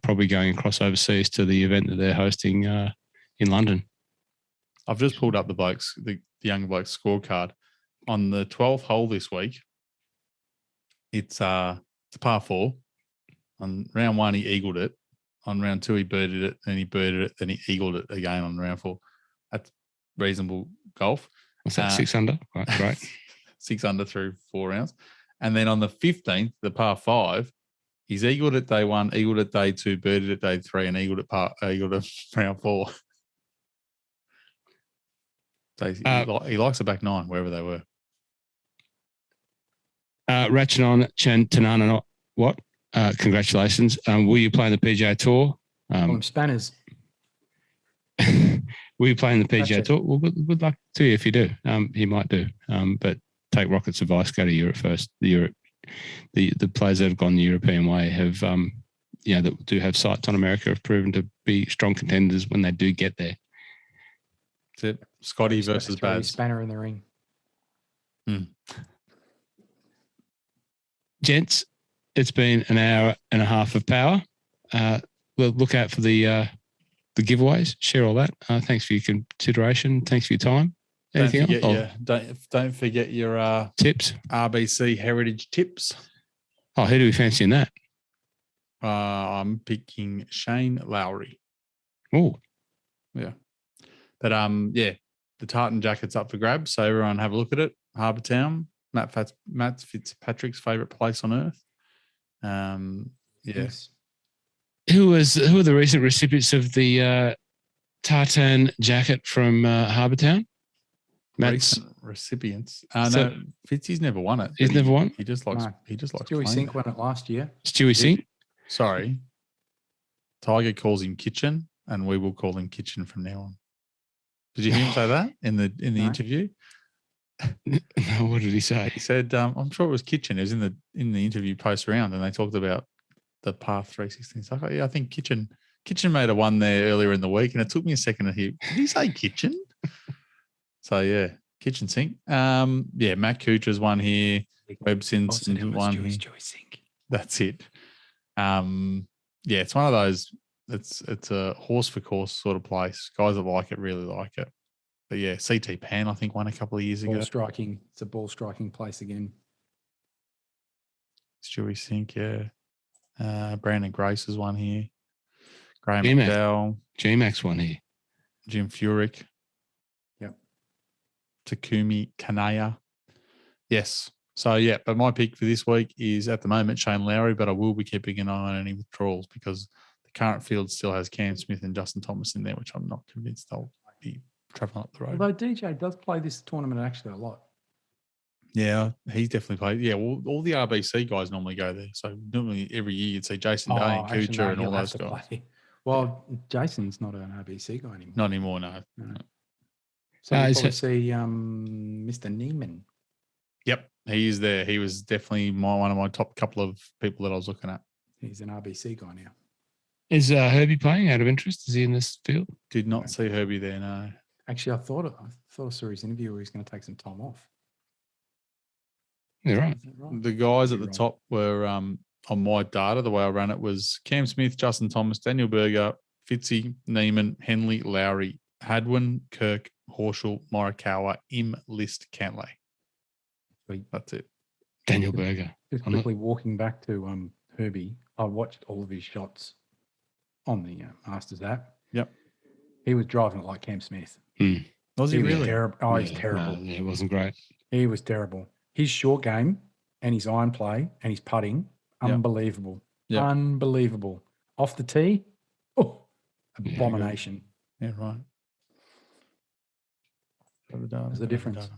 S1: probably going across overseas to the event that they're hosting in London.
S3: I've just pulled up the young bloke's scorecard. On the 12th hole this week, it's a par 4. On round 1, he eagled it. On round 2, he birdied it, then he birdied it, then he eagled it again on round 4. That's reasonable golf.
S1: What's that, 6 under? Right.
S3: 6 under through 4 rounds. And then on the 15th, the par 5, he's eagled at day 1, eagled at day 2, birdied at day 3, and eagled at round 4. So he likes a back 9, wherever they were.
S1: Ratchanon Chantanana, what? Congratulations. Will you play in the PGA Tour?
S2: Spanners.
S1: Will you play in the PGA Tour? Well, good luck to you if you do. He might do. But take Rocket's advice, go to Europe first. The players that have gone the European way have, that do have sights on America have proven to be strong contenders when they do get there.
S3: That's it. Scottie versus Baz.
S2: Spanner in the ring.
S1: Gents, it's been an hour and a half of power. We'll look out for the giveaways. Share all that. Thanks for your consideration. Thanks for your time. Anything else?
S3: Don't forget your
S1: tips.
S3: RBC Heritage tips.
S1: Oh, who do we fancy in that?
S3: I'm picking Shane Lowry.
S1: Oh,
S3: yeah. But the tartan jacket's up for grabs, so everyone have a look at it. Harbour Town, Matt Fitzpatrick's favourite place on earth. Yes.
S1: Who are the recent recipients of the tartan jacket from Harbour Town. Matt's
S3: Recent recipients.
S1: So-
S3: No, Fitzy's never won it.
S1: He's
S3: but
S1: never won?
S3: He just likes.
S2: No.
S3: He just likes.
S2: Stewie
S3: playing
S2: Sink
S3: it.
S2: won it last year.
S1: Stewie Sink.
S3: Sorry, Tiger calls him Kitchen, and we will call him Kitchen from now on. Did you hear him say that in the
S2: No.
S3: interview?
S1: No, what did he say?
S3: He said, "I'm sure it was Kitchen." It was in the interview post round, and they talked about the Path 316. So I think Kitchen made a one there earlier in the week, and it took me a second to hear. Did he say Kitchen? So yeah, Kitchen Sink. Matt Kuchar's one here. Webb Simpson's one here.
S2: Stewie Sink.
S3: That's it. It's one of those. It's a horse for course sort of place. Guys that like it really like it. But yeah, CT Pan I think won a couple of years ago.
S2: Ball striking. It's a ball striking place again.
S3: Stewie Sink, yeah. Brandon Grace is one here. Graham
S1: G-Mac.
S3: McDowell,
S1: G-Max one here.
S3: Jim Furyk.
S2: Yep.
S3: Takumi Kanaya. Yes. So yeah, but my pick for this week is at the moment Shane Lowry, but I will be keeping an eye on any withdrawals because the current field still has Cam Smith and Justin Thomas in there, which I'm not convinced they'll be travelling up the road.
S2: Although DJ does play this tournament actually a lot.
S3: Yeah, he's definitely played. Yeah, well, all the RBC guys normally go there. So normally every year you'd see Jason Day and
S2: actually,
S3: Kuchar
S2: no,
S3: and all
S2: he'll have
S3: those
S2: to
S3: guys.
S2: play. Well, Jason's not an RBC guy anymore.
S3: Not anymore, no.
S2: So you
S1: is
S2: probably
S1: it-
S2: see Mr. Neiman.
S3: Yep, he is there. He was definitely one of my top couple of people that I was looking at.
S2: He's an RBC guy now.
S1: Is Herbie playing out of interest? Is he in this field?
S3: Did not see Herbie there, no.
S2: Actually, I thought I saw his interview where he's going to take some time off.
S1: Yeah, right.
S2: Is that right?
S3: The guys at the
S2: You're right.
S3: top were on my data, the way I ran it was Cam Smith, Justin Thomas, Daniel Berger, Fitzy, Neiman, Henley, Lowry, Hadwin, Kirk, Horschel, Morikawa, Im, List, Cantlay.
S2: Sweet.
S3: That's it.
S1: Daniel Berger.
S2: Just
S1: I'm not-
S2: quickly walking back to Herbie, I watched all of his shots on the Masters app.
S3: Yep.
S2: He was driving it like Cam Smith.
S3: Was he
S2: was
S3: really?
S2: terrible. Oh, he's
S1: Yeah,
S2: terrible.
S1: no, it wasn't great.
S2: He was terrible. His short game and his iron play and his putting,
S3: Yep.
S2: unbelievable.
S3: Yep.
S2: Unbelievable. Off the tee,
S1: Yeah,
S2: abomination.
S3: Yeah, right.
S2: There's a difference.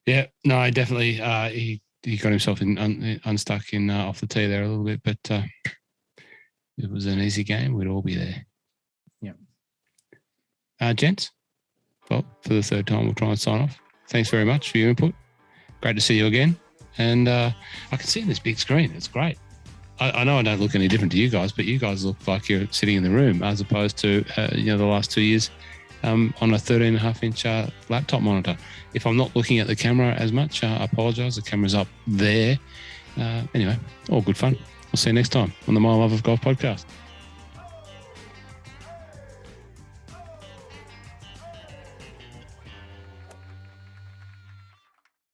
S1: Yeah, no, definitely. He got himself unstuck in off the tee there a little bit, but it was an easy game. We'd all be there.
S2: Yeah.
S1: Gents, well, for the third time, we'll try and sign off. Thanks very much for your input. Great to see you again. And I can see on this big screen. It's great. I know I don't look any different to you guys, but you guys look like you're sitting in the room as opposed to the last 2 years on a 13.5-inch laptop monitor. If I'm not looking at the camera as much, I apologise. The camera's up there. Anyway, all good fun. We'll see you next time on the My Love of Golf podcast.